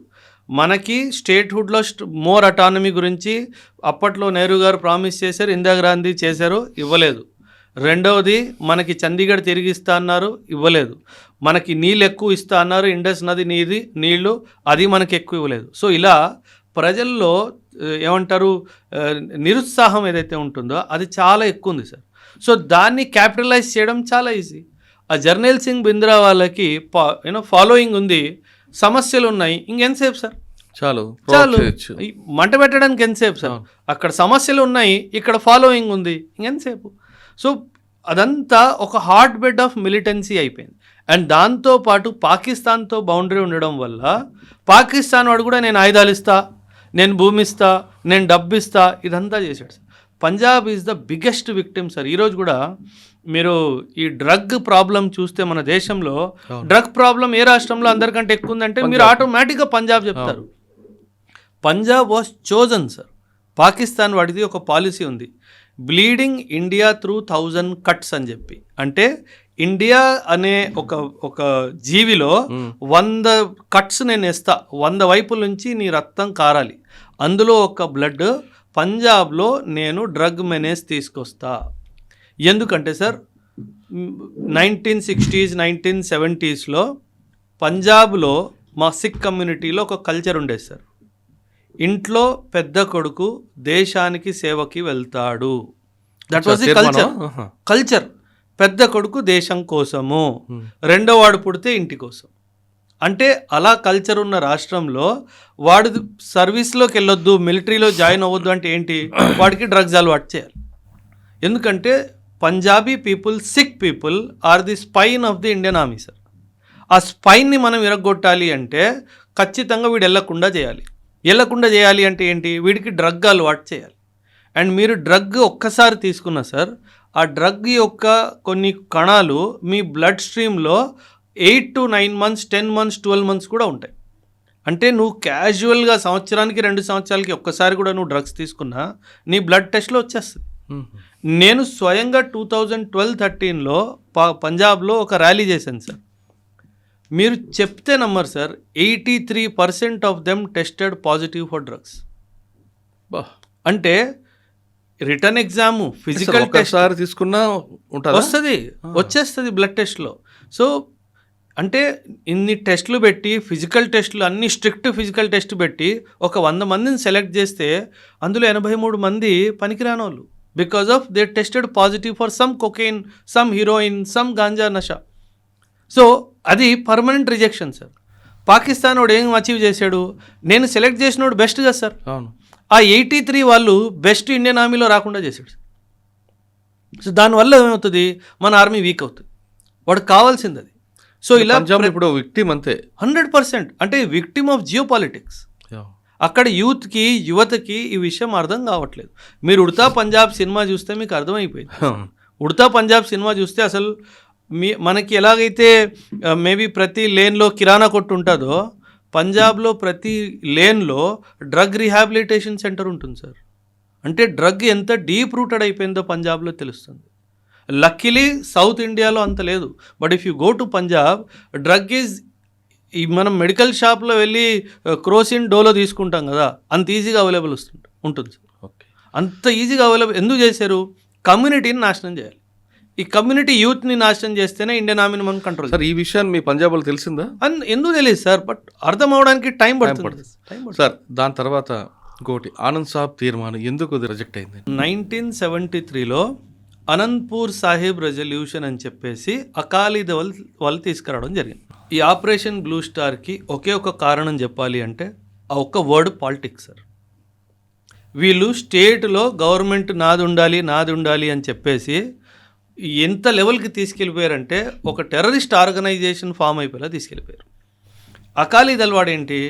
మనకి స్టేట్హుడ్లో మోర్ అటానమీ గురించి అప్పట్లో నెహ్రూ గారు ప్రామిస్ చేశారు, ఇందిరాగాంధీ చేశారు, ఇవ్వలేదు. రెండవది, మనకి చండీగఢ్ తిరిగి ఇస్తా అన్నారు, ఇవ్వలేదు. మనకి నీళ్ళు ఎక్కువ ఇస్తా అన్నారు, ఇండస్ నది నీళ్ళు అది మనకి ఎక్కువ ఇవ్వలేదు. సో ఇలా ప్రజల్లో ఏమంటారు, నిరుత్సాహం ఏదైతే ఉంటుందో అది చాలా ఎక్కువ ఉంది సార్. సో దాన్ని క్యాపిటలైజ్ చేయడం చాలా ఈజీ. ఆ జర్నైల్ సింగ్ బింద్రా వాళ్ళకి ఫాలోయింగ్ ఉంది, సమస్యలు ఉన్నాయి, ఇంకెంతసేపు సార్, చాలు మంట పెట్టడానికి ఎంతసేపు సార్. అక్కడ సమస్యలు ఉన్నాయి, ఇక్కడ ఫాలోయింగ్ ఉంది, ఇంకెంతసేపు. సో అదంతా ఒక హాట్ బెడ్ ఆఫ్ మిలిటెన్సీ అయిపోయింది. అండ్ దాంతోపాటు పాకిస్తాన్తో బౌండరీ ఉండడం వల్ల పాకిస్తాన్ వాడు కూడా నేను ఆయుధాలు ఇస్తా, నేను భూమి ఇస్తా, నేను డబ్బు ఇస్తా, ఇదంతా చేశాడు sir. Punjab is the biggest victim sir. ఈరోజు కూడా మీరు ఈ డ్రగ్ ప్రాబ్లం చూస్తే మన దేశంలో డ్రగ్ ప్రాబ్లం ఏ రాష్ట్రంలో అందరికంటే ఎక్కువ ఉందంటే మీరు ఆటోమేటిక్గా పంజాబ్ చెప్తారు. Punjab was chosen sir. Pakistan వాడిది ఒక పాలసీ ఉంది, బ్లీడింగ్ ఇండియా త్రూ 1000 కట్స్ అని చెప్పి. అంటే ఇండియా అనే ఒక జీవిలో 100 కట్స్ నేను వేస్తా, 100 వైపుల నుంచి నీ రక్తం కారాలి, అందులో ఒక బ్లడ్ పంజాబ్లో నేను డ్రగ్ మెనేజ్ తీసుకొస్తా. ఎందుకంటే సార్ 1960s 1970sలో పంజాబ్లో మా సిక్ కమ్యూనిటీలో ఒక కల్చర్ ఉండేది సార్. ఇంట్లో పెద్ద కొడుకు దేశానికి సేవకి వెళ్తాడు, దట్ వాజ్ ది కల్చర్. పెద్ద కొడుకు దేశం కోసము, రెండో వాడు పుడితే ఇంటి కోసం. అంటే అలా కల్చర్ ఉన్న రాష్ట్రంలో వాడు సర్వీస్లోకి వెళ్ళొద్దు, మిలిటరీలో జాయిన్ అవ్వద్దు అంటే ఏంటి, వాడికి డ్రగ్స్ అలవాటు చేయాలి. ఎందుకంటే Punjabi people, Sikh people are the spine of the Indian army sir. ఆ స్పైన్ని మనం విరగొట్టాలి అంటే ఖచ్చితంగా వీడు వెళ్ళకుండా చేయాలి అంటే ఏంటి, వీడికి డ్రగ్ అలవాటు చేయాలి. అండ్ మీరు డ్రగ్ ఒక్కసారి తీసుకున్నా సార్, ఆ డ్రగ్ యొక్క కొన్ని కణాలు మీ blood స్ట్రీమ్లో 8 to 9 months 10 months 12 months కూడా ఉంటాయి. అంటే నువ్వు క్యాజువల్గా సంవత్సరానికి 2 సంవత్సరాలకి ఒక్కసారి కూడా నువ్వు డ్రగ్స్ తీసుకున్నా నీ బ్లడ్ టెస్ట్లో వచ్చేస్తుంది. నేను స్వయంగా 2012-13లో పంజాబ్లో ఒక ర్యాలీ చేశాను సార్. మీరు చెప్తే నమ్మరు sir, 83% of them tested positive for drugs. అంటే రిటర్న్ ఎగ్జాము, ఫిజికల్ టెస్ట్ తీసుకున్నా వచ్చేస్తుంది బ్లడ్ టెస్ట్లో. సో అంటే ఇన్ని టెస్టులు పెట్టి, ఫిజికల్ టెస్టులు అన్ని స్ట్రిక్ట్ ఫిజికల్ టెస్ట్ పెట్టి ఒక 100 మందిని సెలెక్ట్ చేస్తే అందులో 83 మంది పనికిరాని వాళ్ళు, because of they tested positive for some cocaine, some heroin, some ganja nasha. So అది పర్మనెంట్ రిజెక్షన్ సార్. పాకిస్తాన్ వాడు ఏం అచీవ్ చేశాడు, నేను సెలెక్ట్ చేసినోడు బెస్ట్ కదా సార్. ఆ 83 వాళ్ళు బెస్ట్ ఇండియన్ ఆర్మీలో రాకుండా చేశాడు. సో దానివల్ల ఏమవుతుంది, మన ఆర్మీ వీక్ అవుతుంది, వాడికి కావాల్సింది అది. సో ఇలా ఇప్పుడు విక్టిమ్ అంతే 100%, అంటే విక్టిమ్ ఆఫ్ జియో పాలిటిక్స్. అక్కడ యువతకి ఈ విషయం అర్థం కావట్లేదు. మీరు ఉడతా పంజాబ్ సినిమా చూస్తే మీకు అర్థమైపోయింది. ఉడతా పంజాబ్ సినిమా చూస్తే అసలు మనకి ఎలాగైతే మేబీ ప్రతి లేన్లో కిరాణా కొట్టు ఉంటుందో, పంజాబ్లో ప్రతి లేన్లో డ్రగ్ రీహాబిలిటేషన్ సెంటర్ ఉంటుంది సార్. అంటే డ్రగ్ ఎంత డీప్ రూటెడ్ అయిపోయిందో పంజాబ్లో తెలుస్తుంది. లక్కీలీ సౌత్ ఇండియాలో అంత లేదు. But if you go to Punjab, drug is మనం మెడికల్ షాప్లో వెళ్ళి క్రోసిన్ డోలో తీసుకుంటాం కదా, అంత ఈజీగా అవైలబుల్ ఉంటుంది. ఓకే, అంత ఈజీగా అవైలబుల్ ఎందుకు చేశారు? కమ్యూనిటీని నాశనం చేయాలి. ఈ కమ్యూనిటీ యూత్ని నాశనం చేస్తేనే ఇండియన్ ఆర్మీని మనం కంట్రోల్. సార్ ఈ విషయాన్ని మీ పంజాబ్లో తెలిసిందా? ఎందుకు తెలియదు సార్, బట్ అర్థం అవడానికి టైం పడుతుంది సార్. దాని తర్వాత ఇంకోటి, ఆనంద్ సాబ్ తీర్మానం ఎందుకు రిజెక్ట్ అయింది? 1973లో అనంతపూర్ సాహిబ్ రెజల్యూషన్ అని చెప్పేసి అకాలీదళ్ వాళ్ళు తీసుకురావడం జరిగింది. ఈ ఆపరేషన్ బ్లూ స్టార్కి ఒకే ఒక కారణం చెప్పాలి అంటే ఆ ఒక్క వర్డ్ పాలిటిక్స్ సార్. వీళ్ళు స్టేట్లో గవర్నమెంట్ నాది ఉండాలి అని చెప్పేసి ఎంత లెవెల్కి తీసుకెళ్ళిపోయారంటే ఒక టెర్రరిస్ట్ ఆర్గనైజేషన్ ఫామ్ అయిపోయేలా తీసుకెళ్ళిపోయారు. అకాలీదళ్ వాడేంటి,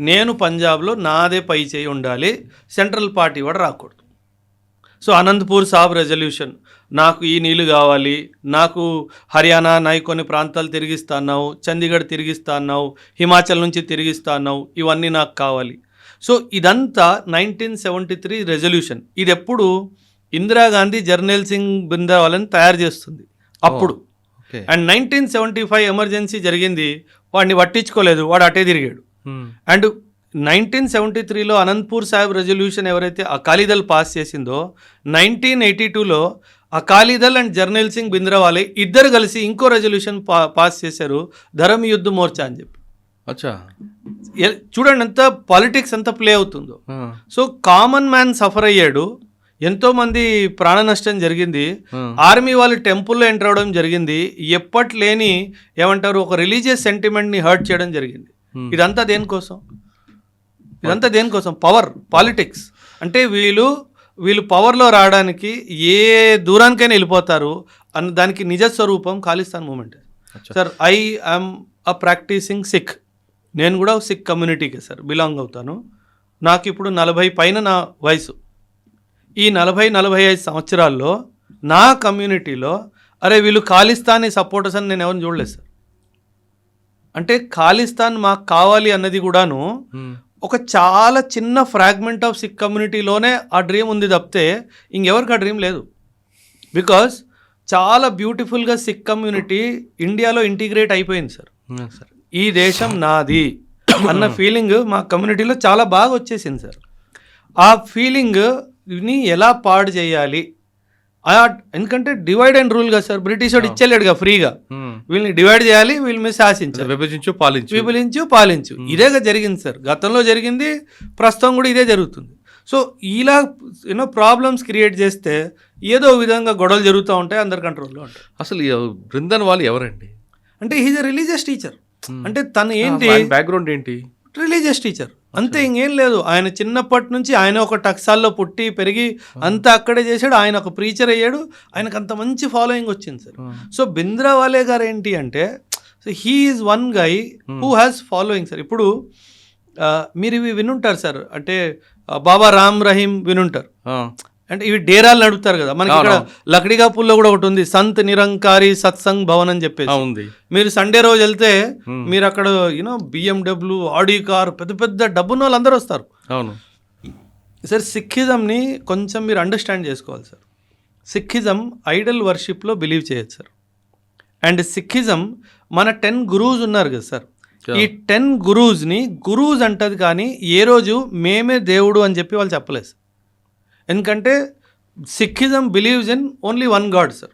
నేను పంజాబ్లో నాదే పై చేయి ఉండాలి, సెంట్రల్ పార్టీ వాడు రాకూడదు. సో అనంతపూర్ సాబ్ రెజల్యూషన్, నాకు ఈ నీళ్ళు కావాలి, నాకు హర్యానా కొన్ని ప్రాంతాలు తిరిగిస్తా అన్నావు, చండీగఢ్ తిరిగిస్తా అన్నావు, హిమాచల్ నుంచి తిరిగిస్తా అన్నావు, ఇవన్నీ నాకు కావాలి. సో ఇదంతా 1973 రెజల్యూషన్. ఇది ఎప్పుడు ఇందిరాగాంధీ జర్నల్ సింగ్ బింద్రావాలని తయారు చేస్తుంది అప్పుడు. అండ్ 1975 ఎమర్జెన్సీ జరిగింది, వాడిని పట్టించుకోలేదు, వాడు అటే తిరిగాడు. అండ్ 1973లో అనంతపూర్ సాహిబ్ రెజల్యూషన్ ఎవరైతే అకాలీదళ్ పాస్ చేసిందో, 1982లో అకాలీదళ్ అండ్ జర్నల్ సింగ్ బింద్రావాలే ఇద్దరు కలిసి ఇంకో రెజల్యూషన్ పాస్ చేశారు, ధర్మ యుద్ధ మోర్చా అని చెప్పి. అచ్చా, చూడండి ఎంత పాలిటిక్స్ ఎంత ప్లే అవుతుందో. సో కామన్ మ్యాన్ సఫర్ అయ్యాడు, ఎంతోమంది ప్రాణ నష్టం జరిగింది, ఆర్మీ వాళ్ళు టెంపుల్లో ఎంటర్ అవడం జరిగింది, ఎప్పట్లేని ఏమంటారు ఒక రిలీజియస్ సెంటిమెంట్ని హర్ట్ చేయడం జరిగింది. ఇదంతా దేనికోసం? Power, politics. అంటే వీళ్ళు పవర్లో రావడానికి ఏ దూరానికైనా వెళ్ళిపోతారు అన్న దానికి నిజస్వరూపం Khalistan movement. Sir, I am a practicing Sikh. నేను కూడా సిక్ కమ్యూనిటీకి సార్ బిలాంగ్ అవుతాను. నాకు ఇప్పుడు 40 పైన నా వయసు. ఈ 40-45 సంవత్సరాల్లో నా కమ్యూనిటీలో వీళ్ళు ఖాళిస్తానీ సపోర్టర్స్ అని నేను ఎవరిని చూడలేదు సార్. అంటే ఖాళిస్తాన్ మాకు కావాలి అన్నది కూడాను ఒక చాలా చిన్న ఫ్రాగ్మెంట్ ఆఫ్ సిక్ కమ్యూనిటీలోనే ఆ డ్రీమ్ ఉంది తప్పితే ఇంకెవరికి ఆ డ్రీమ్ లేదు. బికాజ్ చాలా బ్యూటిఫుల్గా సిక్ కమ్యూనిటీ ఇండియాలో ఇంటిగ్రేట్ అయిపోయింది సార్. ఈ దేశం నాది అన్న ఫీలింగ్ మా కమ్యూనిటీలో చాలా బాగా వచ్చేసింది సార్. ఆ ఫీలింగ్ని ఎలా పాడు చేయాలి, ఎందుకంటే డివైడ్ అండ్ రూల్ కదా సార్, బ్రిటిష్ వాడు ఇచ్చేలేడుగా ఫ్రీగా, వీళ్ళని డివైడ్ చేయాలి, వీళ్ళ మీద శాసించాలి, విభజించు పాలించు. ఇదేగా జరిగింది సార్, గతంలో జరిగింది, ప్రస్తుతం కూడా ఇదే జరుగుతుంది. సో ఇలా ప్రాబ్లమ్స్ క్రియేట్ చేస్తే ఏదో విధంగా గొడవలు జరుగుతూ ఉంటాయి, అందరి కంట్రోల్లో ఉంటాయి. అసలు బృందన్ వాళ్ళు ఎవరండి? అంటే హీజ్ ఎ రిలీజియస్ టీచర్. అంటే తను ఏంటి, బ్యాక్గ్రౌండ్ ఏంటి? రిలీజియస్ టీచర్ అంతే, ఇంకేం లేదు. ఆయన చిన్నప్పటి నుంచి ఆయన ఒక టక్సాల్లో పుట్టి పెరిగి అంతా అక్కడే చేశాడు. ఆయన ఒక ప్రీచర్ అయ్యాడు, ఆయనకు అంత మంచి ఫాలోయింగ్ వచ్చింది సార్. సో బింద్రావాలే గారు ఏంటి అంటే, he is one guy who has following sir. ఇప్పుడు మీరు ఇవి వినుంటారు సార్, అంటే బాబా రామ్ రహీం వినుంటారు. అంటే ఇవి డేరాలు నడుపుతారు కదా, మనకి ఇక్కడ లక్డికాపూర్లో కూడా ఒకటి ఉంది, సంత్ నిరంకారి సత్సంగ్ భవన్ అని చెప్పేసి ఉంది. మీరు సండే రోజు వెళ్తే మీరు అక్కడ BMW, ఆడి కార్, పెద్ద పెద్ద డబ్బున్న వాళ్ళు అందరూ వస్తారు. అవును సార్, సిక్కిజంని కొంచెం మీరు అండర్స్టాండ్ చేసుకోవాలి సార్. సిక్కిజం ఐడల్ వర్షిప్లో బిలీవ్ చేయొచ్చు సార్. అండ్ సిక్కిజం మన 10 గురూస్ ఉన్నారు కదా సార్, ఈ 10 గురూస్ని గురూస్ అంటది, కానీ ఏ రోజు మేమే దేవుడు అని చెప్పి వాళ్ళు చెప్పలేదు. ఎందుకంటే Sikhism believes in only one God sir,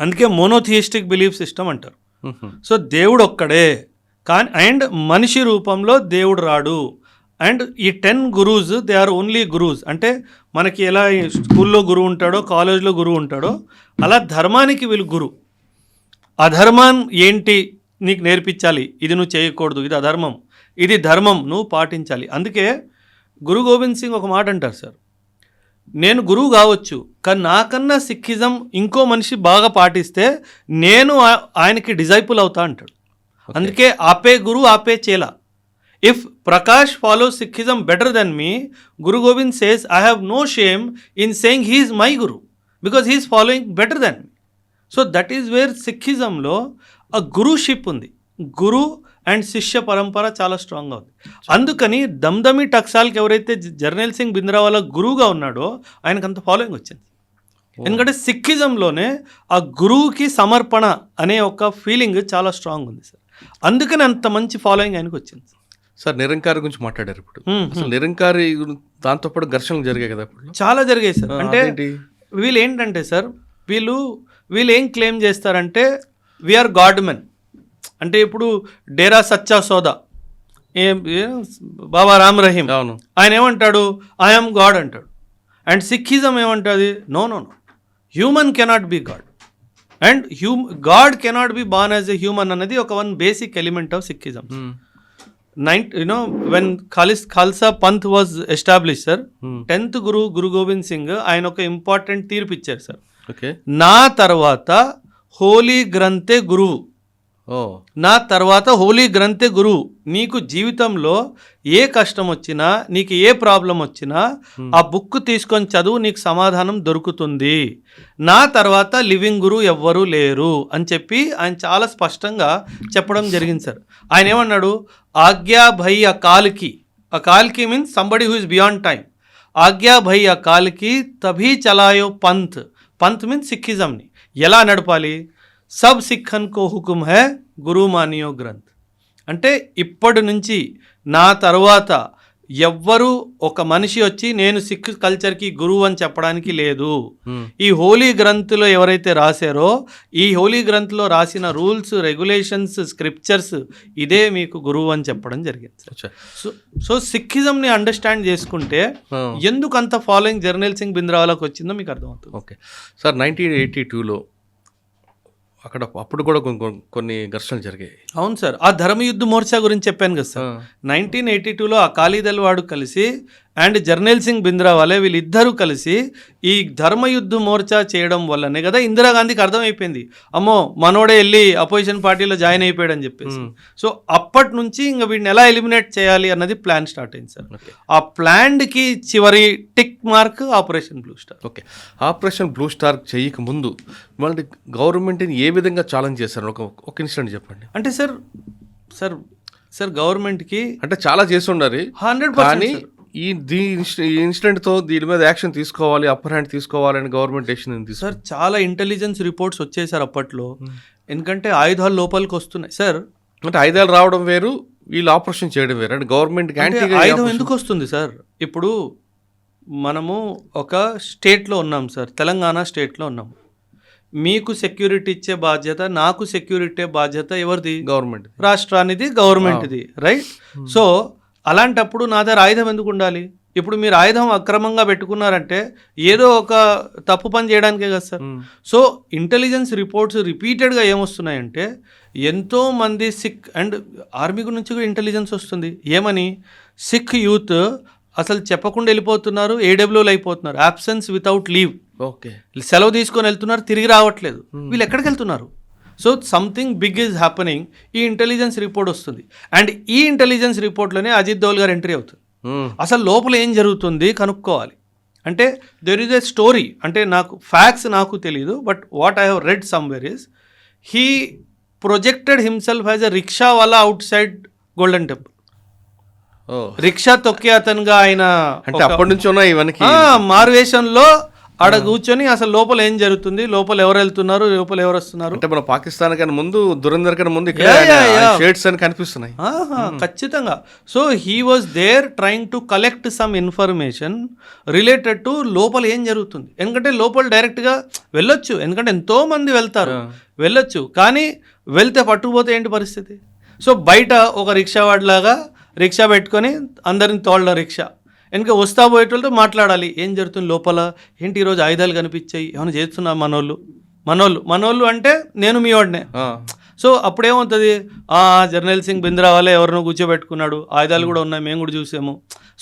అందుకే మోనోథియిస్టిక్ బిలీఫ్ సిస్టమ్ అంటారు. సో దేవుడు ఒక్కడే, కానీ అండ్ మనిషి రూపంలో దేవుడు రాడు. అండ్ ఈ 10 gurus they are only gurus. అంటే మనకి ఎలా స్కూల్లో గురువు ఉంటాడో, కాలేజ్లో గురువు ఉంటాడో, అలా ధర్మానికి వీళ్ళు గురు. అధర్మం ఏంటి నీకు నేర్పించాలి, ఇది నువ్వు చేయకూడదు, ఇది అధర్మం, ఇది ధర్మం, నువ్వు పాటించాలి. అందుకే గురు గోవింద్ సింగ్ ఒక మాట అంటారు సార్, నేను గురువు కావచ్చు, కానీ నాకన్నా సిక్కిజం ఇంకో మనిషి బాగా పాటిస్తే నేను ఆయనకి డిజైపుల్ అవుతా అంటాడు. అందుకే ఆపే గురు ఆపే చేలా. If Prakash follows Sikhism better than me, Guru Gobind says I have no shame in saying he is my guru because he is following better than me. So that is where సిక్కిజంలో ఆ గురుషిప్ ఉంది. గురు అండ్ శిష్య పరంపర చాలా స్ట్రాంగ్గా ఉంది. అందుకని దమ్దమి టక్సాల్కి ఎవరైతే జర్నైల్ సింగ్ భింద్రావాలా గురువుగా ఉన్నాడో ఆయనకు అంత ఫాలోయింగ్ వచ్చింది. ఎందుకంటే సిక్కిజంలోనే ఆ గురువుకి సమర్పణ అనే ఒక ఫీలింగ్ చాలా స్ట్రాంగ్ ఉంది సార్. అందుకని అంత మంచి ఫాలోయింగ్ ఆయనకు వచ్చింది. సార్ నిరంకారి గురించి మాట్లాడారు ఇప్పుడు. అసలు నిరంకారి దాంతోపాటు ఘర్షణలు జరిగాయి కదా ఇప్పుడు? చాలా జరిగాయి సార్. అంటే వీళ్ళు ఏంటంటే సార్ వీళ్ళు ఏం క్లెయిమ్ చేస్తారంటే వీఆర్ గాడ్ మెన్. అంటే ఇప్పుడు డేరా సచ్చా సోదా బాబా రామ్ రహీం ఆయన ఏమంటాడు, ఐఎమ్ గాడ్ అంటాడు. అండ్ సిక్కిజం ఏమంటుంది, no no no, human cannot be god and god cannot be born as a human అన్నది ఒక one basic element of Sikhism. When Khalsa Panth was establish sir, 10th Guru Gobind Singh ఆయన ఒక ఇంపార్టెంట్ తీర్పు ఇచ్చారు సార్. నా తర్వాత హోలీ గ్రంథే గురువు, నా తర్వాత హోలీ గ్రంథే గురువు. నీకు జీవితంలో ఏ కష్టం వచ్చినా, నీకు ఏ ప్రాబ్లం వచ్చినా ఆ బుక్ తీసుకొని చదువు, నీకు సమాధానం దొరుకుతుంది. నా తర్వాత లివింగ్ గురువు ఎవ్వరూ లేరు అని చెప్పి ఆయన చాలా స్పష్టంగా చెప్పడం జరిగింది సార్. ఆయన ఏమన్నాడు, ఆజ్ఞా భై అకాల్కి, అకాల్కి means somebody who is beyond time, ఆజ్ఞా భై అకాల్కి తభీ చలాయో పంత్. పంత్ మీన్స్ సిక్కిజంని ఎలా నడపాలి, సబ్ సిక్కన్ కో హుకుం హై గురు మానియో గ్రంథ్. అంటే ఇప్పటి నుంచి నా తర్వాత ఎవ్వరు ఒక మనిషి వచ్చి నేను సిక్ కల్చర్కి గురువు అని చెప్పడానికి లేదు. ఈ హోలీ గ్రంథులో ఎవరైతే రాశారో ఈ హోలీ గ్రంథులో రాసిన రూల్స్, రెగ్యులేషన్స్, స్క్రిప్చర్స్ ఇదే మీకు గురువు అని చెప్పడం జరిగింది. సో సిక్కిజంని అండర్స్టాండ్ చేసుకుంటే ఎందుకు అంత ఫాలోయింగ్ జర్నైల్ సింగ్ భింద్రావాలాకి వచ్చిందో మీకు అర్థమవుతుంది. ఓకే సార్, 1982లో అప్పుడు కూడా కొన్ని ఘర్షణలు జరిగాయి. అవును సార్, ఆ ధర్మయుద్ధ మోర్చా గురించి చెప్పాను కదా సార్. 1982లో అకాలీదళ్ వాడు కలిసి అండ్ జర్నైల్ సింగ్ భింద్రావాలా వీళ్ళిద్దరూ కలిసి ఈ ధర్మయుద్ధ మోర్చా చేయడం వల్లనే కదా ఇందిరాగాంధీకి అర్థమైపోయింది, అమ్మో మనోడే వెళ్ళి అపోజిషన్ పార్టీలో జాయిన్ అయిపోయాడని చెప్పేసి. సో అప్పటి నుంచి ఇంకా వీడిని ఎలా ఎలిమినేట్ చేయాలి అన్నది ప్లాన్ స్టార్ట్ అయింది సార్. ఆ ప్లాన్కి చివరి tick mark operation blue star. Okay, operation blue star చేయక ముందు మళ్ళీ గవర్నమెంట్ని ఏ విధంగా ఛాలెంజ్ చేశారు? ఒక ఇన్సిడెంట్ చెప్పండి. అంటే సార్ గవర్నమెంట్కి అంటే చాలా చేసి ఉండాలి 100%. ఈ ఇన్సిడెంట్తో దీని మీద యాక్షన్ తీసుకోవాలి, అప్పర్ హ్యాండ్ తీసుకోవాలని గవర్నమెంట్ డెసిషన్ తీసుకుంది సార్. చాలా ఇంటెలిజెన్స్ రిపోర్ట్స్ వచ్చాయి సార్ అప్పట్లో. ఎందుకంటే ఆయుధాలు లోపలికి వస్తున్నాయి సార్. అంటే ఆయుధాలు రావడం వేరు, వీళ్ళు ఆపరేషన్ చేయడం వేరు. అంటే గవర్నమెంట్ ఆయుధం ఎందుకు వస్తుంది సార్? ఇప్పుడు మనము ఒక స్టేట్లో ఉన్నాం సార్, తెలంగాణ స్టేట్లో ఉన్నాం. మీకు సెక్యూరిటీ ఇచ్చే బాధ్యత, నాకు సెక్యూరిటీ బాధ్యత ఎవరిది? గవర్నమెంట్, రాష్ట్రానిది, గవర్నమెంట్ది, రైట్? సో అలాంటప్పుడు నా దగ్గర ఆయుధం ఎందుకు ఉండాలి? ఇప్పుడు మీరు ఆయుధం అక్రమంగా పెట్టుకున్నారంటే ఏదో ఒక తప్పు పని చేయడానికే కదా సార్. సో ఇంటెలిజెన్స్ రిపోర్ట్స్ రిపీటెడ్గా ఏమొస్తున్నాయంటే ఎంతోమంది సిక్ అండ్ ఆర్మీ నుంచి కూడా ఇంటెలిజెన్స్ వస్తుంది. ఏమని, సిక్ యూత్ అసలు చెప్పకుండా వెళ్ళిపోతున్నారు, ఏడబ్ల్యూలు అయిపోతున్నారు, అబ్సెన్స్ వితౌట్ లీవ్. ఓకే, సెలవు తీసుకొని వెళ్తున్నారు, తిరిగి రావట్లేదు. వీళ్ళు ఎక్కడికి వెళ్తున్నారు? So something big is happening. ఈ ఇంటెలిజెన్స్ రిపోర్ట్ వస్తుంది అండ్ ఈ ఇంటెలిజెన్స్ రిపోర్ట్లోనే అజిత్ దోవల్ గారు ఎంట్రీ అవుతుంది. అసలు లోపల ఏం జరుగుతుంది కనుక్కోవాలి. అంటే దెర్ ఈజ్ ఎ స్టోరీ. అంటే నాకు ఫ్యాక్ట్స్ నాకు తెలియదు, but what I have read somewhere is he projected himself as a rickshaw wala outside Golden Temple. Rickshaw తొక్కే అతనుగా ఆయన అంటే అప్పటి నుంచి ఉన్నాయి ఇవన్నీ మారువేషంలో ఆడ కూర్చొని అసలు లోపల ఏం జరుగుతుంది, లోపల ఎవరు వెళ్తున్నారు, లోపల ఎవరు వస్తున్నారు. అంటే మన పాకిస్తాన్ కన్నా ముందు, దురంధర్ కన్నా ముందు షేడ్స్ అని కనిపిస్తున్నాయి ఖచ్చితంగా. So he was there trying to collect some information related to లోపల ఏం జరుగుతుంది. ఎందుకంటే లోపల డైరెక్ట్గా వెళ్ళొచ్చు, ఎందుకంటే ఎంతో మంది వెళ్తారు, వెళ్ళొచ్చు. కానీ వెళ్తే పట్టుకుపోతే ఏంటి పరిస్థితి? సో బయట ఒక రిక్షా వాడిలాగా రిక్షా పెట్టుకొని అందరిని తోళ్ళ రిక్షా వెనక వస్తా పోయేటోళ్ళతో మాట్లాడాలి, ఏం జరుగుతుంది లోపల, ఏంటి ఈరోజు ఆయుధాలు కనిపించాయి, ఏమైనా చేస్తున్నా మనోళ్ళు అంటే నేను మీ వాడినే. సో అప్పుడేమవుతుంది, జర్నైల్ సింగ్ భింద్రావాలా ఎవరినో కూర్చోబెట్టుకున్నాడు, ఆయుధాలు కూడా ఉన్నాయి, మేము కూడా చూసాము.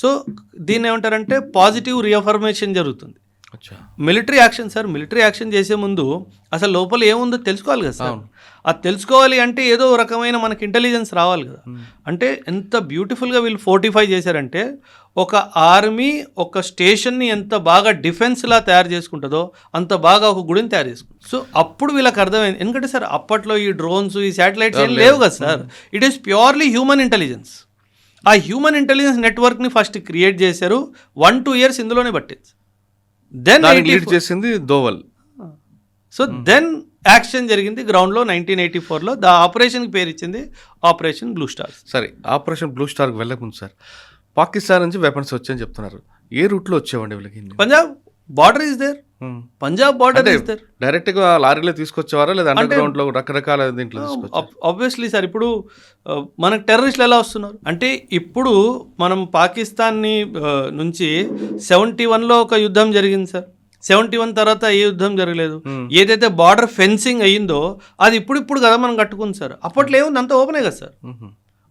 సో దీన్ని ఏమంటారంటే పాజిటివ్ రీఅఫర్మేషన్ జరుగుతుంది. అచ్చా. Military action sir, military action చేసే ముందు అసలు లోపల ఏముందో తెలుసుకోవాలి కదా సార్. అది తెలుసుకోవాలి అంటే ఏదో రకమైన మనకి ఇంటెలిజెన్స్ రావాలి కదా. అంటే ఎంత బ్యూటిఫుల్గా వీళ్ళు ఫోర్టిఫై చేశారంటే, ఒక ఆర్మీ ఒక స్టేషన్ని ఎంత బాగా డిఫెన్స్లా తయారు చేసుకుంటుందో అంత బాగా ఒక గుడిని తయారు చేసుకుంటుంది. సో అప్పుడు వీళ్ళకి అర్థమైంది. ఎందుకంటే సార్ అప్పట్లో ఈ డ్రోన్స్, ఈ శాటిలైట్స్ ఏం లేవు కదా sir. It is purely human intelligence. ఆ హ్యూమన్ ఇంటెలిజెన్స్ నెట్వర్క్ని ఫస్ట్ క్రియేట్ చేశారు. 1-2 years ఇందులోనే పట్టింది. దెన్ లీడ్ చేసింది దోవల్. సో దెన్ యాక్షన్ జరిగింది గ్రౌండ్లో 1984లో. దా ఆపరేషన్కి పేరు ఇచ్చింది ఆపరేషన్ బ్లూ స్టార్. సరే, ఆపరేషన్ బ్లూ స్టార్కి వెళ్ళకముందు సార్, పాకిస్తాన్ నుంచి వెపన్స్ వచ్చాయని చెప్తున్నారు. ఏ రూట్లో వచ్చేవండి వీళ్ళకి? Punjab border is there. Punjab border is there. Direct గా లారీలో తీసుకొచ్చేవారా లేదా అండర్ గ్రౌండ్ లో రకరకాల దీంట్లో తీసుకొచ్చారు? ఆబ్వియస్లీ సార్, ఇప్పుడు మనకు టెర్రరిస్టులు ఎలా వస్తున్నారు అంటే, ఇప్పుడు మనం పాకిస్తాన్ని నుంచి 71లో ఒక యుద్ధం జరిగింది సార్. 71 తర్వాత ఏ యుద్ధం జరగలేదు. ఏదైతే బార్డర్ ఫెన్సింగ్ అయ్యిందో అది ఇప్పుడు కదా మనం కట్టుకుంది సార్. అప్పట్లో ఏముంది, అంత ఓపెనే కదా సార్.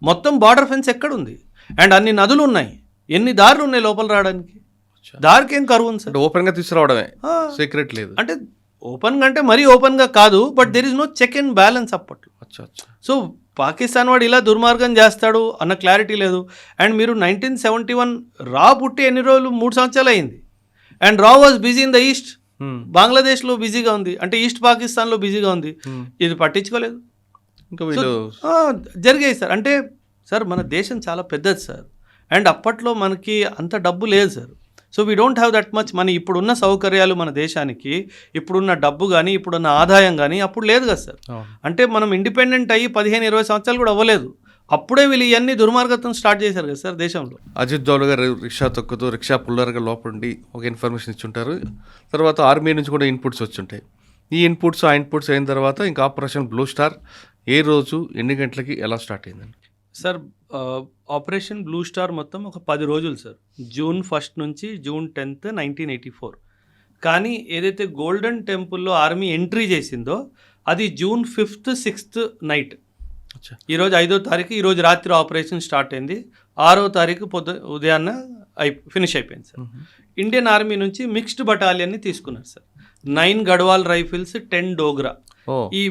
మొత్తం బార్డర్ ఫెన్స్ ఎక్కడుంది? అండ్ అన్ని నదులు ఉన్నాయి, ఎన్ని దారులు ఉన్నాయి లోపల రావడానికి. దారికి ఏం కరువు ఉంది సార్. ఓపెన్ గా తీసుకురావడమే, సీక్రెట్ లేదు. అంటే ఓపెన్ గా అంటే మరీ ఓపెన్ గా కాదు, but there is no check and balance అప్పట్లో. సో పాకిస్తాన్ వాడు ఇలా దుర్మార్గం చేస్తాడు అన్న క్లారిటీ లేదు. అండ్ మీరు 1971 రా పుట్టి ఎన్ని రోజులు, 3 సంవత్సరాలు అయింది. అండ్ రా was busy in the east. బంగ్లాదేశ్లో బిజీగా ఉంది, అంటే ఈస్ట్ పాకిస్తాన్లో బిజీగా ఉంది. ఇది పట్టించుకోలేదు. ఇంకా వీళ్ళు జరిగాయి సార్. అంటే సార్ మన దేశం చాలా పెద్దది సార్. అండ్ అప్పట్లో మనకి అంత డబ్బు లేదు sir. So we don't have that much money. ఇప్పుడున్న సౌకర్యాలు మన దేశానికి, ఇప్పుడున్న డబ్బు కానీ, ఇప్పుడున్న ఆదాయం కానీ అప్పుడు లేదు కదా సార్. అంటే మనం ఇండిపెండెంట్ అయ్యి 15-20 సంవత్సరాలు కూడా అవ్వలేదు. అప్పుడే వీళ్ళు ఇవన్నీ దుర్మార్గత్వం స్టార్ట్ చేశారు కదా సార్ దేశంలో. అజిత్ దోవల్ గారు రిక్షా తొక్కుతూ రిక్షా పుల్లర్గా లోపండి ఒక ఇన్ఫర్మేషన్ ఇచ్చుంటారు. తర్వాత ఆర్మీ నుంచి కూడా ఇన్పుట్స్ వచ్చుంటాయి. ఈ ఇన్పుట్స్ అయిన తర్వాత ఇంకా ఆపరేషన్ బ్లూ స్టార్ ఏ రోజు, ఎన్ని గంటలకి, ఎలా స్టార్ట్ అయిందండి సార్? ఆపరేషన్ బ్లూ స్టార్ మొత్తం ఒక 10 రోజులు సార్. June 1 నుంచి June 10, 1984. కానీ ఏదైతే గోల్డెన్ టెంపుల్లో ఆర్మీ ఎంట్రీ చేసిందో అది June 5th, 6th నైట్. ఈరోజు 5వ తారీఖు, ఈరోజు రాత్రి ఆపరేషన్ స్టార్ట్ అయింది. 6వ తారీఖు ఉదయాన్న ఫినిష్ అయిపోయింది సార్. ఇండియన్ ఆర్మీ నుంచి మిక్స్డ్ బటాలియన్ని తీసుకున్నారు సార్. 9 గడ్వాల్ రైఫిల్స్, 10 డోగ్రా. ఈ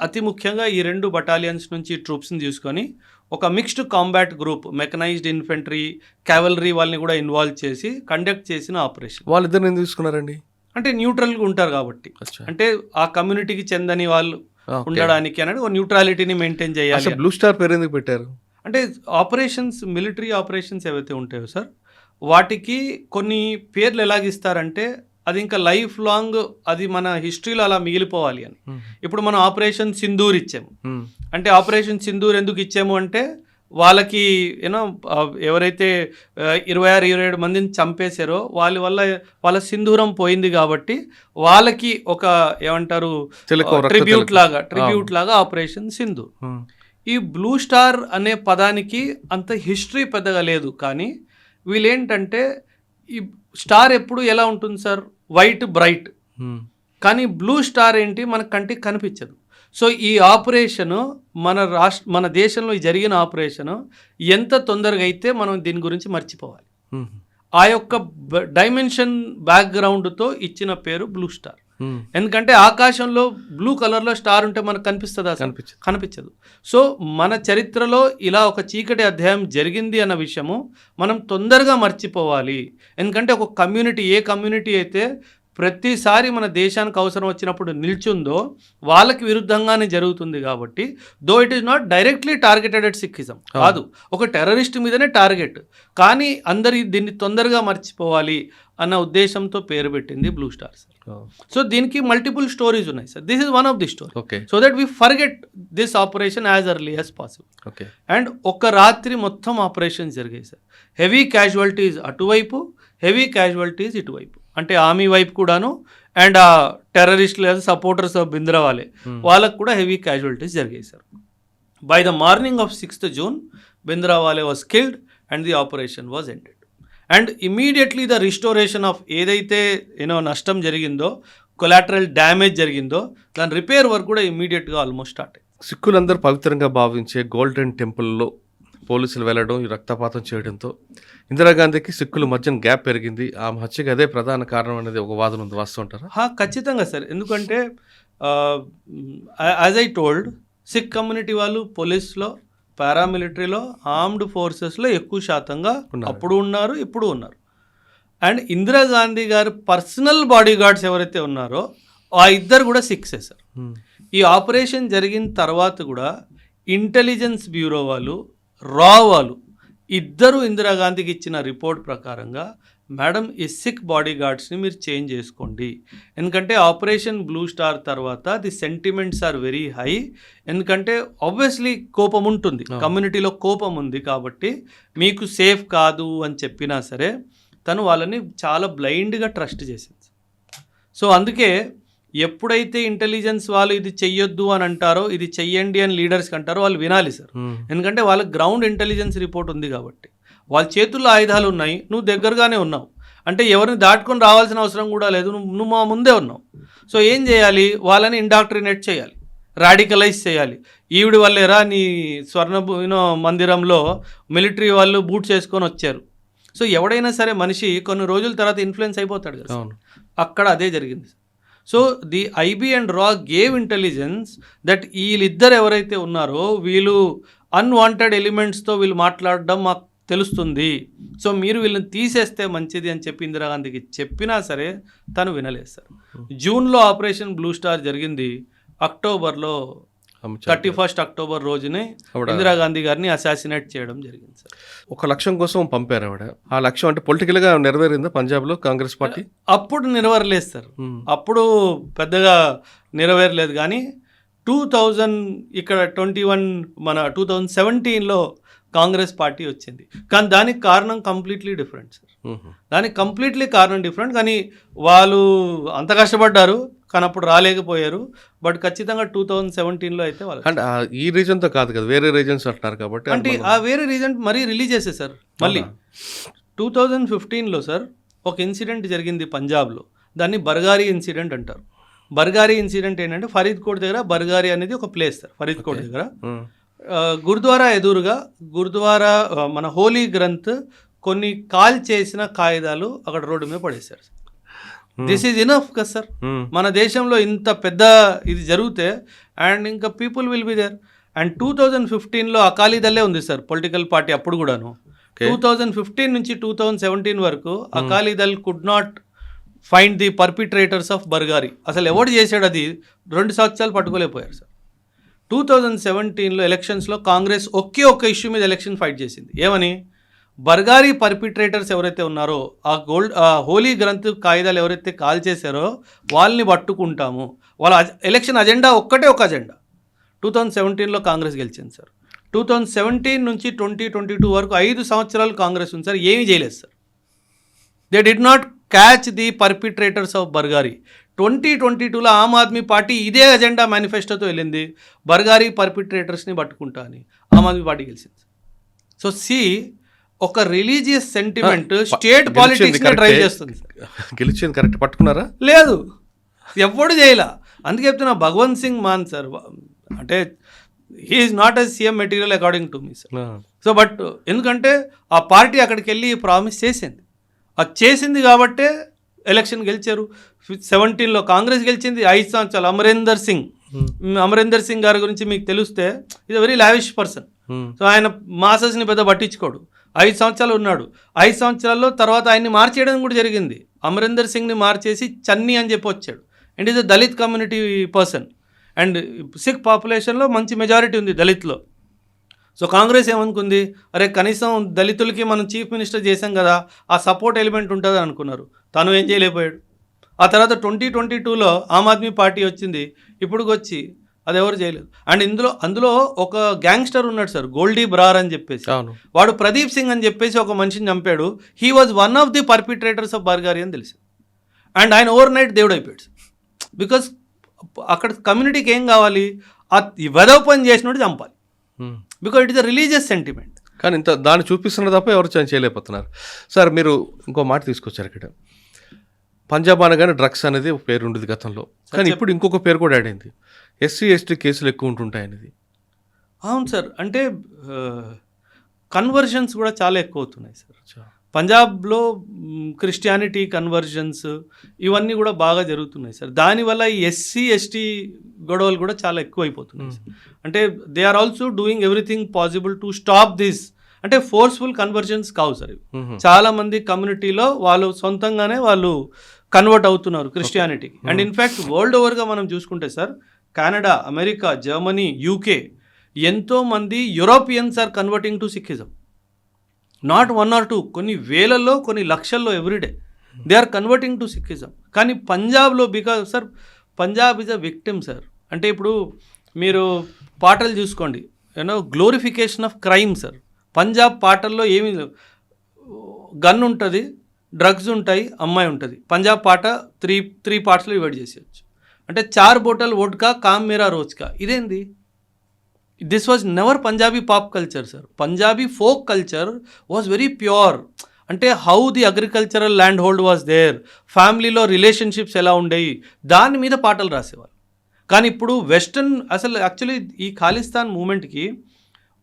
అతి ముఖ్యంగా ఈ 2 బటాలియన్స్ నుంచి ట్రూప్స్ని తీసుకొని ఒక mixed combat group, mechanized infantry, cavalry వాళ్ళని కూడా ఇన్వాల్వ్ చేసి కండక్ట్ చేసిన ఆపరేషన్. వాళ్ళిద్దరిని తీసుకున్నారండి? అంటే న్యూట్రల్గా ఉంటారు కాబట్టి, అంటే ఆ కమ్యూనిటీకి చెందని వాళ్ళు ఉండడానికి అనేది ఒక న్యూట్రాలిటీని మెయింటైన్ చేయాలి. బ్లూ స్టార్ పేరు ఎందుకు పెట్టారు అంటే, ఆపరేషన్స్, మిలిటరీ ఆపరేషన్స్ ఏవైతే ఉంటాయో సార్, వాటికి కొన్ని పేర్లు ఎలాగిస్తారంటే అది ఇంకా లైఫ్ లాంగ్ అది మన హిస్టరీలో అలా మిగిలిపోవాలి అని. ఇప్పుడు మనం ఆపరేషన్ సింధూర్ ఇచ్చాము. అంటే ఆపరేషన్ సింధూర్ ఎందుకు ఇచ్చాము అంటే, వాళ్ళకి ఎవరైతే 26-27 మందిని చంపేశారో వాళ్ళ వల్ల వాళ్ళ సింధూరం పోయింది కాబట్టి వాళ్ళకి ఒక ఏమంటారు ట్రిబ్యూట్ లాగా ఆపరేషన్ సింధూర్. ఈ బ్లూ స్టార్ అనే పదానికి అంత హిస్టరీ పెద్దగా లేదు. కానీ వీళ్ళేంటంటే, ఈ స్టార్ ఎప్పుడు ఎలా ఉంటుంది సార్, వైట్ బ్రైట్. కానీ బ్లూ స్టార్ ఏంటి, మన కంటికి కనిపించదు. సో ఈ ఆపరేషను మన దేశంలో జరిగిన ఆపరేషను ఎంత తొందరగా అయితే మనం దీని గురించి మర్చిపోవాలి. ఆ యొక్క డైమెన్షన్ బ్యాక్గ్రౌండ్తో ఇచ్చిన పేరు బ్లూ స్టార్. ఎందుకంటే ఆకాశంలో బ్లూ కలర్లో స్టార్ ఉంటే మనకు కనిపిస్తుందా? కనిపించదు. సో మన చరిత్రలో ఇలా ఒక చీకటి అధ్యాయం జరిగింది అన్న విషయము మనం తొందరగా మర్చిపోవాలి. ఎందుకంటే ఒక కమ్యూనిటీ, ఏ కమ్యూనిటీ అయితే ప్రతిసారి మన దేశానికి అవసరం వచ్చినప్పుడు నిల్చుందో వాళ్ళకి విరుద్ధంగానే జరుగుతుంది. కాబట్టి though it is not directly targeted at Sikhism కాదు, ఒక టెర్రరిస్ట్ మీదనే టార్గెట్. కానీ అందరి దీన్ని తొందరగా మర్చిపోవాలి అన్న ఉద్దేశంతో పేరు పెట్టింది బ్లూ స్టార్ సార్. సో దీనికి మల్టిపుల్ స్టోరీస్ ఉన్నాయి sir. This is one of the story. So that we forget this operation as early as possible. And ఒక రాత్రి మొత్తం ఆపరేషన్ జరిగాయి సార్. హెవీ క్యాజువాలిటీస్ అటువైపు, హెవీ క్యాజువాలిటీస్ ఇటువైపు. అంటే ఆర్మీ వైపు కూడాను, అండ్ ఆ టెర్రరిస్టులు లేదా సపోర్టర్స్ ఆఫ్ భింద్రవాలే వాళ్ళకు కూడా హెవీ క్యాజువాలిటీస్ జరిగాయి sir. By the morning of 6th June, Bhindranwale was killed and the operation was ended. And immediately the restoration of ఏదైతే నష్టం జరిగిందో, కొలాటరల్ డ్యామేజ్ జరిగిందో, దాని రిపేర్ వర్క్ కూడా ఇమీడియట్గా ఆల్మోస్ట్ స్టార్ట్ అయింది. సిక్కులందరూ పవిత్రంగా భావించే గోల్డెన్ టెంపుల్లో పోలీసులు వెళ్ళడం, ఈ రక్తపాతం చేయడంతో ఇందిరాగాంధీకి సిక్కుల మధ్యన గ్యాప్ పెరిగింది. ఆమె హత్యకి అదే ప్రధాన కారణం అనేది ఒక వాదన ఉంది. వాస్తవంటారా? ఖచ్చితంగా సార్. ఎందుకంటే as I told, Sikh community వాళ్ళు పోలీస్లో, పారామిలిటరీలో, ఆర్మ్డ్ ఫోర్సెస్లో ఎక్కువ శాతంగా అప్పుడు ఉన్నారు, ఇప్పుడు ఉన్నారు. అండ్ ఇందిరాగాంధీ గారు పర్సనల్ బాడీ గార్డ్స్ ఎవరైతే ఉన్నారో ఆ ఇద్దరు కూడా సిక్సే సార్. ఈ ఆపరేషన్ జరిగిన తర్వాత కూడా ఇంటెలిజెన్స్ బ్యూరో వాళ్ళు, రా వాళ్ళు ఇద్దరు ఇందిరాగాంధీకి ఇచ్చిన రిపోర్ట్ ప్రకారంగా, మేడం ఈ సిక్ బాడీ గార్డ్స్ని మీరు చేంజ్ చేసుకోండి, ఎందుకంటే ఆపరేషన్ బ్లూ స్టార్ తర్వాత the sentiments are very high, ఎందుకంటే ఆబ్వియస్లీ కోపం ఉంటుంది, కమ్యూనిటీలో కోపం ఉంది, కాబట్టి మీకు సేఫ్ కాదు అని చెప్పినా సరే తను వాళ్ళని చాలా బ్లైండ్గా ట్రస్ట్ చేసింది. సో అందుకే ఎప్పుడైతే ఇంటెలిజెన్స్ వాళ్ళు ఇది చెయ్యొద్దు అని అంటారో, ఇది చెయ్యండి అని లీడర్స్కి అంటారో వాళ్ళు వినాలి సార్. ఎందుకంటే వాళ్ళకి గ్రౌండ్ ఇంటెలిజెన్స్ రిపోర్ట్ ఉంది కాబట్టి, వాళ్ళ చేతుల్లో ఆయుధాలు ఉన్నాయి, నువ్వు దగ్గరగానే ఉన్నావు అంటే ఎవరిని దాటుకొని రావాల్సిన అవసరం కూడా లేదు, నువ్వు మా ముందే ఉన్నావు. సో ఏం చేయాలి, వాళ్ళని ఇండాక్ట్రినేట్ చేయాలి, రాడికలైజ్ చేయాలి. ఈవిడి వల్లేరా నీ స్వర్ణ మందిరంలో మిలిటరీ వాళ్ళు బూట్స్ వేసుకొని వచ్చారు. సో ఎవడైనా సరే మనిషి కొన్ని రోజుల తర్వాత ఇన్ఫ్లుయెన్స్ అయిపోతాడు కదా, అక్కడ అదే జరిగింది. సో ది ఐబీ అండ్ రా గేవ్ ఇంటెలిజెన్స్ దట్ వీళ్ళిద్దరు ఎవరైతే ఉన్నారో వీళ్ళు అన్వాంటెడ్ ఎలిమెంట్స్తో వీళ్ళు మాట్లాడడం మాకు తెలుస్తుంది, సో మీరు వీళ్ళని తీసేస్తే మంచిది అని చెప్పి ఇందిరాగాంధీకి చెప్పినా సరే తను వినలేదు సార్. జూన్లో ఆపరేషన్ బ్లూ స్టార్ జరిగింది, అక్టోబర్లో 31 అక్టోబర్ రోజునే ఇందిరాగాంధీ గారిని అసాసినేట్ చేయడం జరిగింది సార్. ఒక లక్ష్యం కోసం పంపారు ఆవిడ. ఆ లక్ష్యం అంటే పొలిటికల్గా నెరవేరిందా పంజాబ్లో కాంగ్రెస్ పార్టీ? అప్పుడు నెరవేరలేదు సార్, అప్పుడు పెద్దగా నెరవేరలేదు. కానీ 2000 ఇక్కడ 21 మన 2017లో కాంగ్రెస్ పార్టీ వచ్చింది. కానీ దానికి కారణం కంప్లీట్లీ డిఫరెంట్ సార్. దానికి కంప్లీట్లీ కారణం డిఫరెంట్. కానీ వాళ్ళు అంత కష్టపడ్డారు కానీ అప్పుడు రాలేకపోయారు. బట్ ఖచ్చితంగా 2017లో అయితే వాళ్ళు అంటే ఈ రీజన్తో కాదు కదా, వేరే రీజన్స్ అంటున్నారు కాబట్టి. అంటే ఆ వేరే రీజన్ మరీ రిలీజ్ చేసే సార్. మళ్ళీ 2015లో సార్ ఒక ఇన్సిడెంట్ జరిగింది పంజాబ్లో, దాన్ని బర్గారీ ఇన్సిడెంట్ అంటారు. బర్గారీ ఇన్సిడెంట్ ఏంటంటే ఫరీద్కోట్ దగ్గర బర్గారీ అనేది ఒక ప్లేస్ సార్. ఫరీద్కోట్ దగ్గర గురుద్వారా ఎదురుగా గురుద్వారా మన హోలీ గ్రంథ్ కొన్ని కాల్ చేసిన కాగితాలు అక్కడ రోడ్డు మీద పడేశారు. దిస్ ఈజ్ ఇనఫ్ కదా సార్, మన దేశంలో ఇంత పెద్ద ఇది జరిగితే అండ్ ఇంకా people will be there. And 2015లో అకాలీదళే ఉంది సార్ పొలిటికల్ పార్టీ అప్పుడు కూడాను. 2015 నుంచి 2017 వరకు Akali Dal could not find the perpetrators of Bargari. అసలు ఎవడు చేశాడు అది 2 సంవత్సరాలు పట్టుకోలేకపోయారు సార్. 2017లో ఎలక్షన్స్లో కాంగ్రెస్ ఒక్క ఇష్యూ మీద ఎలక్షన్ ఫైట్ చేసింది. ఏమని, బర్గారీ పర్పిట్రేటర్స్ ఎవరైతే ఉన్నారో ఆ హోలీ గ్రంథ్ కాగితాలు ఎవరైతే కాల్ చేశారో వాళ్ళని పట్టుకుంటాము. వాళ్ళ ఎలక్షన్ అజెండా ఒక అజెండా. 2017లో కాంగ్రెస్ గెలిచింది సార్. 2017 నుంచి 2022 వరకు 5 సంవత్సరాలు కాంగ్రెస్ ఉంది సార్, ఏమీ చేయలేదు sir. They did not catch the perpetrators of Bargari. 2022లో ఆమ్ ఆద్మీ పార్టీ ఇదే అజెండా మేనిఫెస్టోతో వెళ్ళింది, బర్గారీ పర్పిట్రేటర్స్ని పట్టుకుంటా అని. ఆమ్ ఆద్మీ పార్టీ గెలిచింది. సో ఒక religious sentiment state politics drive చేస్తుంది. గెలిచింది కరెక్ట్, పట్టుకున్నారా? లేదు, ఎప్పుడు చేయలే. అందుకే చెప్తున్నా, భగవంత్ సింగ్ మాన్ సార్ అంటే he is not a CM material according to me sir. So but ఎందుకంటే ఆ పార్టీ అక్కడికి వెళ్ళి ప్రామిస్ చేసింది, అది చేసింది కాబట్టే ఎలక్షన్ గెలిచారు. 17లో కాంగ్రెస్ గెలిచింది. 5 సంవత్సరాలు అమరేందర్ సింగ్ గారి గురించి మీకు తెలిస్తే is a very lavish person. So ఆయన మాసెస్ని పెద్ద పట్టించుకోడు. 5 సంవత్సరాలు ఉన్నాడు. 5 సంవత్సరాల్లో తర్వాత ఆయన్ని మార్చేయడం కూడా జరిగింది. అమరేందర్ సింగ్ని మార్చేసి చన్నీ అని చెప్పి వచ్చాడు. And is a Dalit community person. And Sikh పాపులేషన్లో మంచి మెజారిటీ ఉంది దళిత్లో. సో కాంగ్రెస్ ఏమనుకుంది, అరే కనీసం దళితులకి మనం చీఫ్ మినిస్టర్ చేసాం కదా, ఆ సపోర్ట్ ఎలిమెంట్ ఉంటుంది అనుకున్నారు. తను ఏం చేయలేకపోయాడు. ఆ తర్వాత 2022లో ఆమ్ ఆద్మీ పార్టీ వచ్చింది, ఇప్పుడు వచ్చి అది ఎవరు చేయలేదు. అండ్ అందులో ఒక గ్యాంగ్స్టర్ ఉన్నాడు సార్, గోల్డీ బ్రార్ అని చెప్పేసి, వాడు ప్రదీప్ సింగ్ అని చెప్పేసి ఒక మనిషిని చంపాడు. He was one of the perpetrators of Bargari అని తెలిసింది. అండ్ ఆయన ఓవర్ నైట్ దేవుడు అయిపోయాడు. బికాస్ అక్కడ కమ్యూనిటీకి ఏం కావాలి, ఆ వెదవ పని చేసినట్టు చంపాలి. Because it is a religious sentiment. కానీ ఇంత దాన్ని చూపిస్తున్న తప్ప ఎవరు చేయలేకపోతున్నారు. సార్ మీరు ఇంకో మాట తీసుకొచ్చారు ఇక్కడ, పంజాబ్ అనగానే డ్రగ్స్ అనేది ఒక పేరు ఉండేది గతంలో, కానీ ఇప్పుడు ఇంకొక పేరు కూడా యాడ్ అయింది, SC ST కేసులు ఎక్కువ ఉంటుంటాయి అనేది. అవును సార్. అంటే కన్వర్షన్స్ కూడా చాలా ఎక్కువ అవుతున్నాయి సార్. పంజాబ్లో క్రిస్టియానిటీ కన్వర్జన్స్ ఇవన్నీ కూడా బాగా జరుగుతున్నాయి సార్. దానివల్ల ఈ ఎస్సీ ఎస్టీ గొడవలు కూడా చాలా ఎక్కువ అయిపోతున్నాయి సార్. అంటే they are also doing everything possible to stop this. అంటే ఫోర్స్ఫుల్ కన్వర్జన్స్ కావు సార్ ఇవి. చాలా మంది కమ్యూనిటీలో వాళ్ళు సొంతంగానే వాళ్ళు కన్వర్ట్ అవుతున్నారు క్రిస్టియానిటీకి. అండ్ ఇన్ఫ్యాక్ట్ వరల్డ్ ఓవర్గా మనం చూసుకుంటే sir, Canada, America, Germany, UK, ఎంతోమంది Europeans are converting to Sikhism. Not 1 or 2, కొన్ని వేలల్లో కొన్ని లక్షల్లో everyday they are converting to Sikhism. కానీ పంజాబ్లో because sir Punjab is a victim sir. అంటే ఇప్పుడు మీరు పాటలు చూసుకోండి, you know glorification of crime sir. Punjab పాటల్లో ఏమి గన్ ఉంటుంది, డ్రగ్స్ ఉంటాయి, అమ్మాయి ఉంటుంది. పంజాబ్ పాట త్రీ పార్ట్స్లో డివైడ్ చేసేయచ్చు. అంటే 4 బోటల్ వోడ్కా కామ్ మేరా రోజుకా. ఇదేంది? This was never Punjabi pop culture, sir. Punjabi folk culture was very pure. అంటే how the agricultural land hold was there, ఫ్యామిలీలో రిలేషన్షిప్స్ ఎలా ఉండేవి, దాని మీద పాటలు రాసేవాళ్ళు. కానీ ఇప్పుడు వెస్టర్న్, అసలు యాక్చువల్లీ ఈ ఖాళిస్తాన్ మూమెంట్కి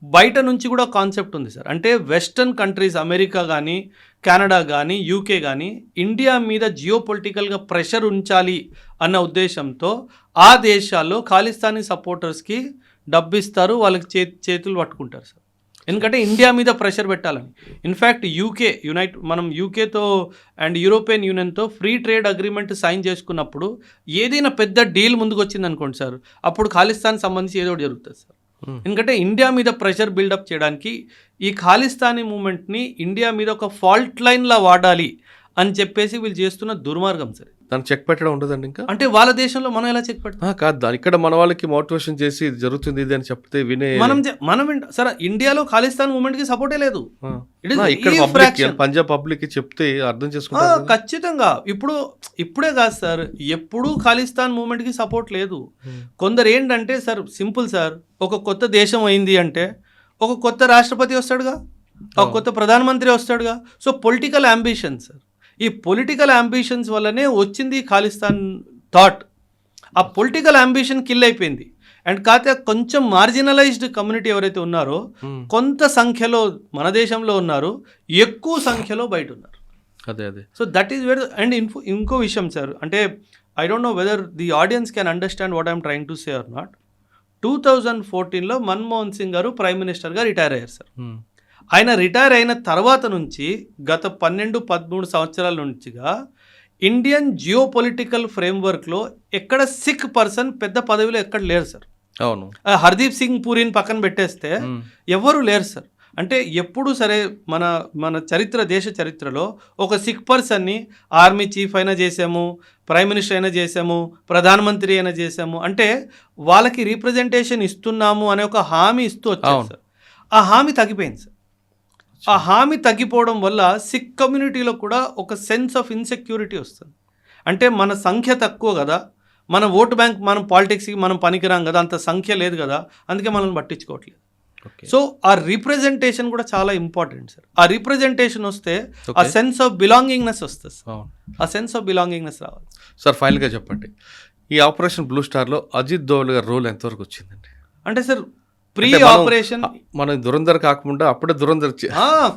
బయట నుంచి కూడా కాన్సెప్ట్ ఉంది సార్. అంటే వెస్టర్న్ కంట్రీస్, అమెరికా కానీ, కెనడా కానీ, యూకే కానీ ఇండియా మీద జియో పొలిటికల్గా ప్రెషర్ ఉంచాలి అన్న ఉద్దేశంతో ఆ దేశాల్లో ఖాళిస్తానీ సపోర్టర్స్కి డబ్బు ఇస్తారు, వాళ్ళకి చేతులు పట్టుకుంటారు సార్. ఎందుకంటే ఇండియా మీద ప్రెషర్ పెట్టాలని. ఇన్ఫ్యాక్ట్ మనం యూకేతో అండ్ యూరోపియన్ యూనియన్తో ఫ్రీ ట్రేడ్ అగ్రిమెంట్ సైన్ చేసుకున్నప్పుడు ఏదైనా పెద్ద డీల్ ముందుకు వచ్చింది అనుకోండి సార్, అప్పుడు ఖాళిస్తాన్ సంబంధించి ఏదో ఒకటి జరుగుతుంది సార్. ఎందుకంటే ఇండియా మీద ప్రెషర్ బిల్డప్ చేయడానికి ఈ ఖాళిస్తానీ మూమెంట్ని ఇండియా మీద ఒక ఫాల్ట్ లైన్లా వాడాలి అని చెప్పేసి వీళ్ళు చేస్తున్న దుర్మార్గం సార్. దాన్ని చెక్ పెట్టడం ఉండదండి ఇంకా. అంటే వాళ్ళ దేశంలో మనం ఎలా చెక్ పెడతాం? కాదు, దాని ఇక్కడ మన వాళ్ళకి మోటివేషన్ చేసి ఇది జరుగుతుంది ఇది అని చెప్తే వినే మనం సరే ఇండియాలో ఖాళిస్తాన్ మూమెంట్ కి సపోర్టే లేదు. ఇక్కడ పంజాబ్ పబ్లిక్ చెప్తే అర్థం చేసుకుంటారు ఖచ్చితంగా. ఇప్పుడే కాదు సార్, ఎప్పుడూ ఖాళిస్తాన్ మూమెంట్ కి సపోర్ట్ లేదు. కొందరు ఏంటంటే సార్ సింపుల్ సార్, ఒక కొత్త దేశం అయింది అంటే ఒక కొత్త రాష్ట్రపతి వస్తాడుగా, ఒక కొత్త ప్రధానమంత్రి వస్తాడుగా. సో పొలిటికల్ అంబిషన్ సార్, ఈ పొలిటికల్ అంబిషన్స్ వల్లనే వచ్చింది ఖాళిస్తాన్ థాట్. ఆ పొలిటికల్ అంబిషన్ కిల్ అయిపోయింది. అండ్ కాకపోతే కొంచెం మార్జినలైజ్డ్ కమ్యూనిటీ ఎవరైతే ఉన్నారో కొంత సంఖ్యలో మన దేశంలో ఉన్నారు, ఎక్కువ సంఖ్యలో బయట ఉన్నారు. అదే so that is where. And ఇంకో విషయం సార్, అంటే I don't know whether the audience can understand what I'm trying to say or not. 2014లో మన్మోహన్ సింగ్ గారు ప్రైమ్ మినిస్టర్గా రిటైర్ అయ్యారు సార్. ఆయన రిటైర్ అయిన తర్వాత నుంచి గత 12-13 సంవత్సరాల నుంచిగా ఇండియన్ జియో పొలిటికల్ ఫ్రేమ్వర్క్లో ఎక్కడ సిక్ పర్సన్ పెద్ద పదవిలో ఎక్కడ లేరు సార్. అవును, హర్దీప్ సింగ్ పూరిని పక్కన పెట్టేస్తే ఎవరు లేరు సార్. అంటే ఎప్పుడు సరే మన దేశ చరిత్రలో ఒక సిక్ పర్సన్ని ఆర్మీ చీఫ్ అయినా చేసాము, ప్రైమ్ మినిస్టర్ అయినా చేసాము, ప్రధానమంత్రి అయినా చేసాము, అంటే వాళ్ళకి రీప్రజెంటేషన్ ఇస్తున్నాము అనే ఒక హామీ ఇస్తూ వచ్చారు సార్. ఆ హామీ తగ్గిపోయింది సార్. ఆ హామీ తగ్గిపోవడం వల్ల సిక్ కమ్యూనిటీలో కూడా ఒక సెన్స్ ఆఫ్ ఇన్సెక్యూరిటీ వస్తుంది. అంటే మన సంఖ్య తక్కువ కదా, మన ఓటు బ్యాంక్, మనం పాలిటిక్స్కి మనం పనికిరాం కదా, అంత సంఖ్య లేదు కదా, అందుకే మనల్ని పట్టించుకోవట్లేదు. సో ఆ రిప్రజెంటేషన్ కూడా చాలా ఇంపార్టెంట్ సార్. ఆ రిప్రజెంటేషన్ వస్తే ఆ సెన్స్ ఆఫ్ బిలాంగింగ్నెస్ వస్తుంది. ఆ సెన్స్ ఆఫ్ బిలాంగింగ్నెస్ రావాలి సార్. ఫైనల్గా చెప్పండి, ఈ ఆపరేషన్ బ్లూ స్టార్లో అజిత్ దోవల్ గారి రోల్ ఎంతవరకు వచ్చిందండి? అంటే సార్ ప్రీ ఆపరేషన్ మనం దురంధర్ కాకుండా అప్పుడే దురంధర్,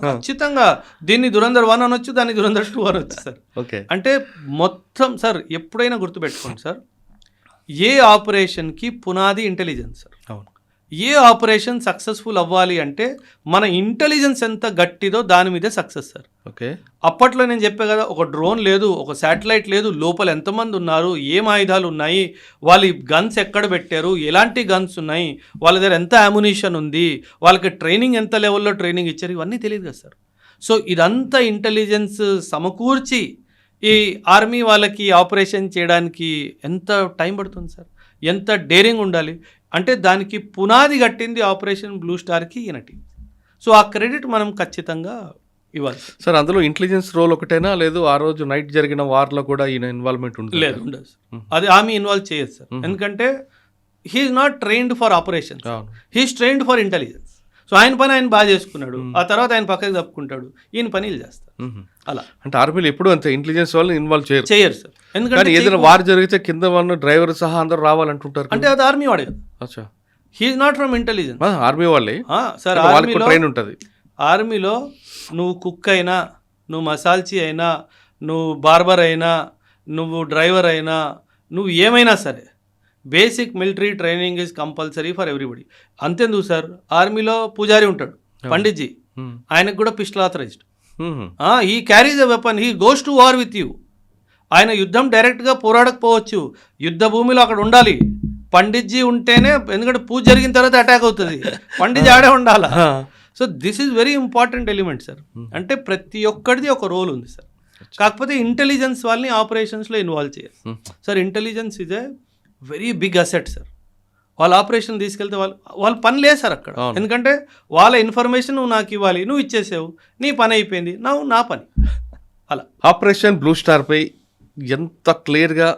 ఖచ్చితంగా దీన్ని దురంధర్ 1 అనొచ్చు, దాన్ని దురంధర్ 2 అనొచ్చు సార్. ఓకే, అంటే మొత్తం సార్ ఎప్పుడైనా గుర్తుపెట్టుకోండి సార్, ఏ ఆపరేషన్కి పునాది ఇంటెలిజెన్స్ సార్. అవును, ఏ ఆపరేషన్ సక్సెస్ఫుల్ అవ్వాలి అంటే మన ఇంటెలిజెన్స్ ఎంత గట్టిదో దాని మీదే సక్సెస్ సార్. ఓకే, అప్పట్లో నేను చెప్పే కదా, ఒక డ్రోన్ లేదు, ఒక శాటిలైట్ లేదు, లోపల ఎంతమంది ఉన్నారు, ఏం ఆయుధాలు ఉన్నాయి, వాళ్ళు గన్స్ ఎక్కడ పెట్టారు, ఎలాంటి గన్స్ ఉన్నాయి, వాళ్ళ దగ్గర ఎంత అమ్యునిషన్ ఉంది, వాళ్ళకి ట్రైనింగ్ ఎంత లెవెల్లో ట్రైనింగ్ ఇచ్చారు, ఇవన్నీ తెలియదు కదా సార్. సో ఇదంతా ఇంటెలిజెన్స్ సమకూర్చి ఈ ఆర్మీ వాళ్ళకి ఆపరేషన్ చేయడానికి ఎంత టైం పడుతుంది సార్, ఎంత డేరింగ్ ఉండాలి. అంటే దానికి పునాది కట్టింది ఆపరేషన్ బ్లూ స్టార్కి ఈయన టీం. సో ఆ క్రెడిట్ మనం ఖచ్చితంగా ఇవ్వాలి సార్. అందులో ఇంటెలిజెన్స్ రోల్ ఒకటేనా, లేదు ఆ రోజు నైట్ జరిగిన వార్లో కూడా ఈయన ఇన్వాల్వ్మెంట్ ఉంటుంది? లేదు, ఉండదు సార్. అది ఆమె ఇన్వాల్వ్ చేయదు సార్. ఎందుకంటే he's not trained for operation, he's trained for intelligence. So ఆయన పని ఆయన బాగా చేసుకున్నాడు, ఆ తర్వాత ఆయన పక్కకి తప్పుకుంటాడు, ఈయన పని వీళ్ళు చేస్తారు. అలా అంటే ఆర్మీలో ఎప్పుడు అంతే ఇంటెలిజెన్స్ వాళ్ళు ఇన్వాల్వ్ చేయరు సార్. ఎందుకంటే ఏదైనా వార్ జరిగితే కింద వాళ్ళు డ్రైవర్ సహా అందరూ రావాలంటుంటారు. అంటే అది ఆర్మీ వాడే కదా, he's not from intelligence. Army వాళ్ళే సార్, ట్రైన్ ఉంటుంది. ఆర్మీలో నువ్వు కుక్ అయినా, నువ్వు మసాల్చి అయినా, నువ్వు బార్బర్ అయినా, నువ్వు డ్రైవర్ అయినా, నువ్వు ఏమైనా సరే basic military training is compulsory for everybody. అంతేందుకు సార్, ఆర్మీలో పూజారి ఉంటాడు, పండిట్జీ, ఆయనకు కూడా pistol authorised. He carries a weapon, he goes to war with you. ఆయన యుద్ధం డైరెక్ట్గా పోరాడకపోవచ్చు, యుద్ధ భూమిలో అక్కడ ఉండాలి. పండిట్జీ ఉంటేనే, ఎందుకంటే పూజ జరిగిన తర్వాత అటాక్ అవుతుంది, పండిట్జీ ఆడే ఉండాలా. So this is very important element sir. అంటే ప్రతి ఒక్కరిది ఒక రోల్ ఉంది సార్. కాకపోతే ఇంటెలిజెన్స్ వాళ్ళని ఆపరేషన్స్లో ఇన్వాల్వ్ చేయాలి sir. Intelligence is a very big asset sir. వాళ్ళ ఆపరేషన్ తీసుకెళ్తే వాళ్ళ పని లేదు సార్ అక్కడ. ఎందుకంటే వాళ్ళ ఇన్ఫర్మేషన్ నువ్వు నాకు ఇవ్వాలి, నువ్వు ఇచ్చేసావు, నీ పని అయిపోయింది, నా పని అలా. ఆపరేషన్ బ్లూ స్టార్పై ఎంత క్లియర్గా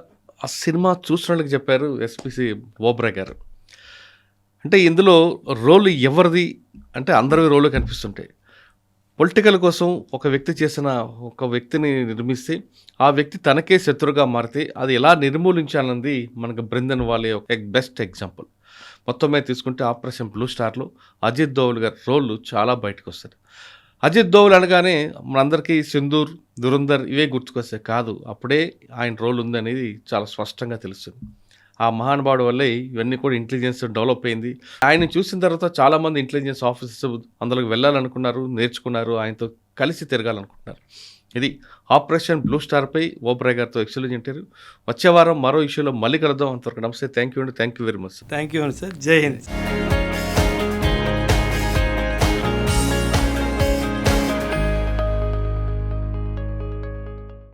ఆ సినిమా చూసినట్లుగా చెప్పారు ఎస్పీసీ ఓబ్రాయ్ గారు. అంటే ఇందులో రోల్ ఎవరిది అంటే అందరి రోలు కనిపిస్తుంటాయి. పొలిటికల్ కోసం ఒక వ్యక్తి చేసిన ఒక వ్యక్తిని నిర్మిస్తే ఆ వ్యక్తి తనకే శత్రుగా మారితే అది ఎలా నిర్మూలించాలన్నది మనకు బృందన్ వాళ్ళే ఒక బెస్ట్ ఎగ్జాంపుల్. మొత్తం మీద తీసుకుంటే ఆపరేషన్ బ్లూ స్టార్లో అజిత్ దోవల్ గారి రోల్ చాలా బయటకు వస్తుంది. అజిత్ దోవల్ అనగానే మనందరికీ సింధూర్, దురంధర్ ఇవే గుర్తుకొస్తాయి కాదు, అప్పుడే ఆయన రోల్ ఉందనేది చాలా స్పష్టంగా తెలుస్తుంది. ఆ మహానుభావుడు వల్లే ఇవన్నీ కూడా ఇంటెలిజెన్స్ డెవలప్ అయింది. ఆయన చూసిన తర్వాత చాలామంది ఇంటెలిజెన్స్ ఆఫీసర్స్ అందులోకి వెళ్ళాలనుకున్నారు, నేర్చుకున్నారు, ఆయనతో కలిసి తిరగాలనుకుంటున్నారు. ఇది ఆపరేషన్ బ్లూ స్టార్పై ఓబ్రాయ్ గారితో ఎక్సలెంట్ ఇంటర్వ్యూ. వచ్చే వారం మరో ఇష్యూలో మళ్ళీ కలుద్దాం. అంతవరకు నమస్తే, thank you very much. Thank you sir. జై హింద్.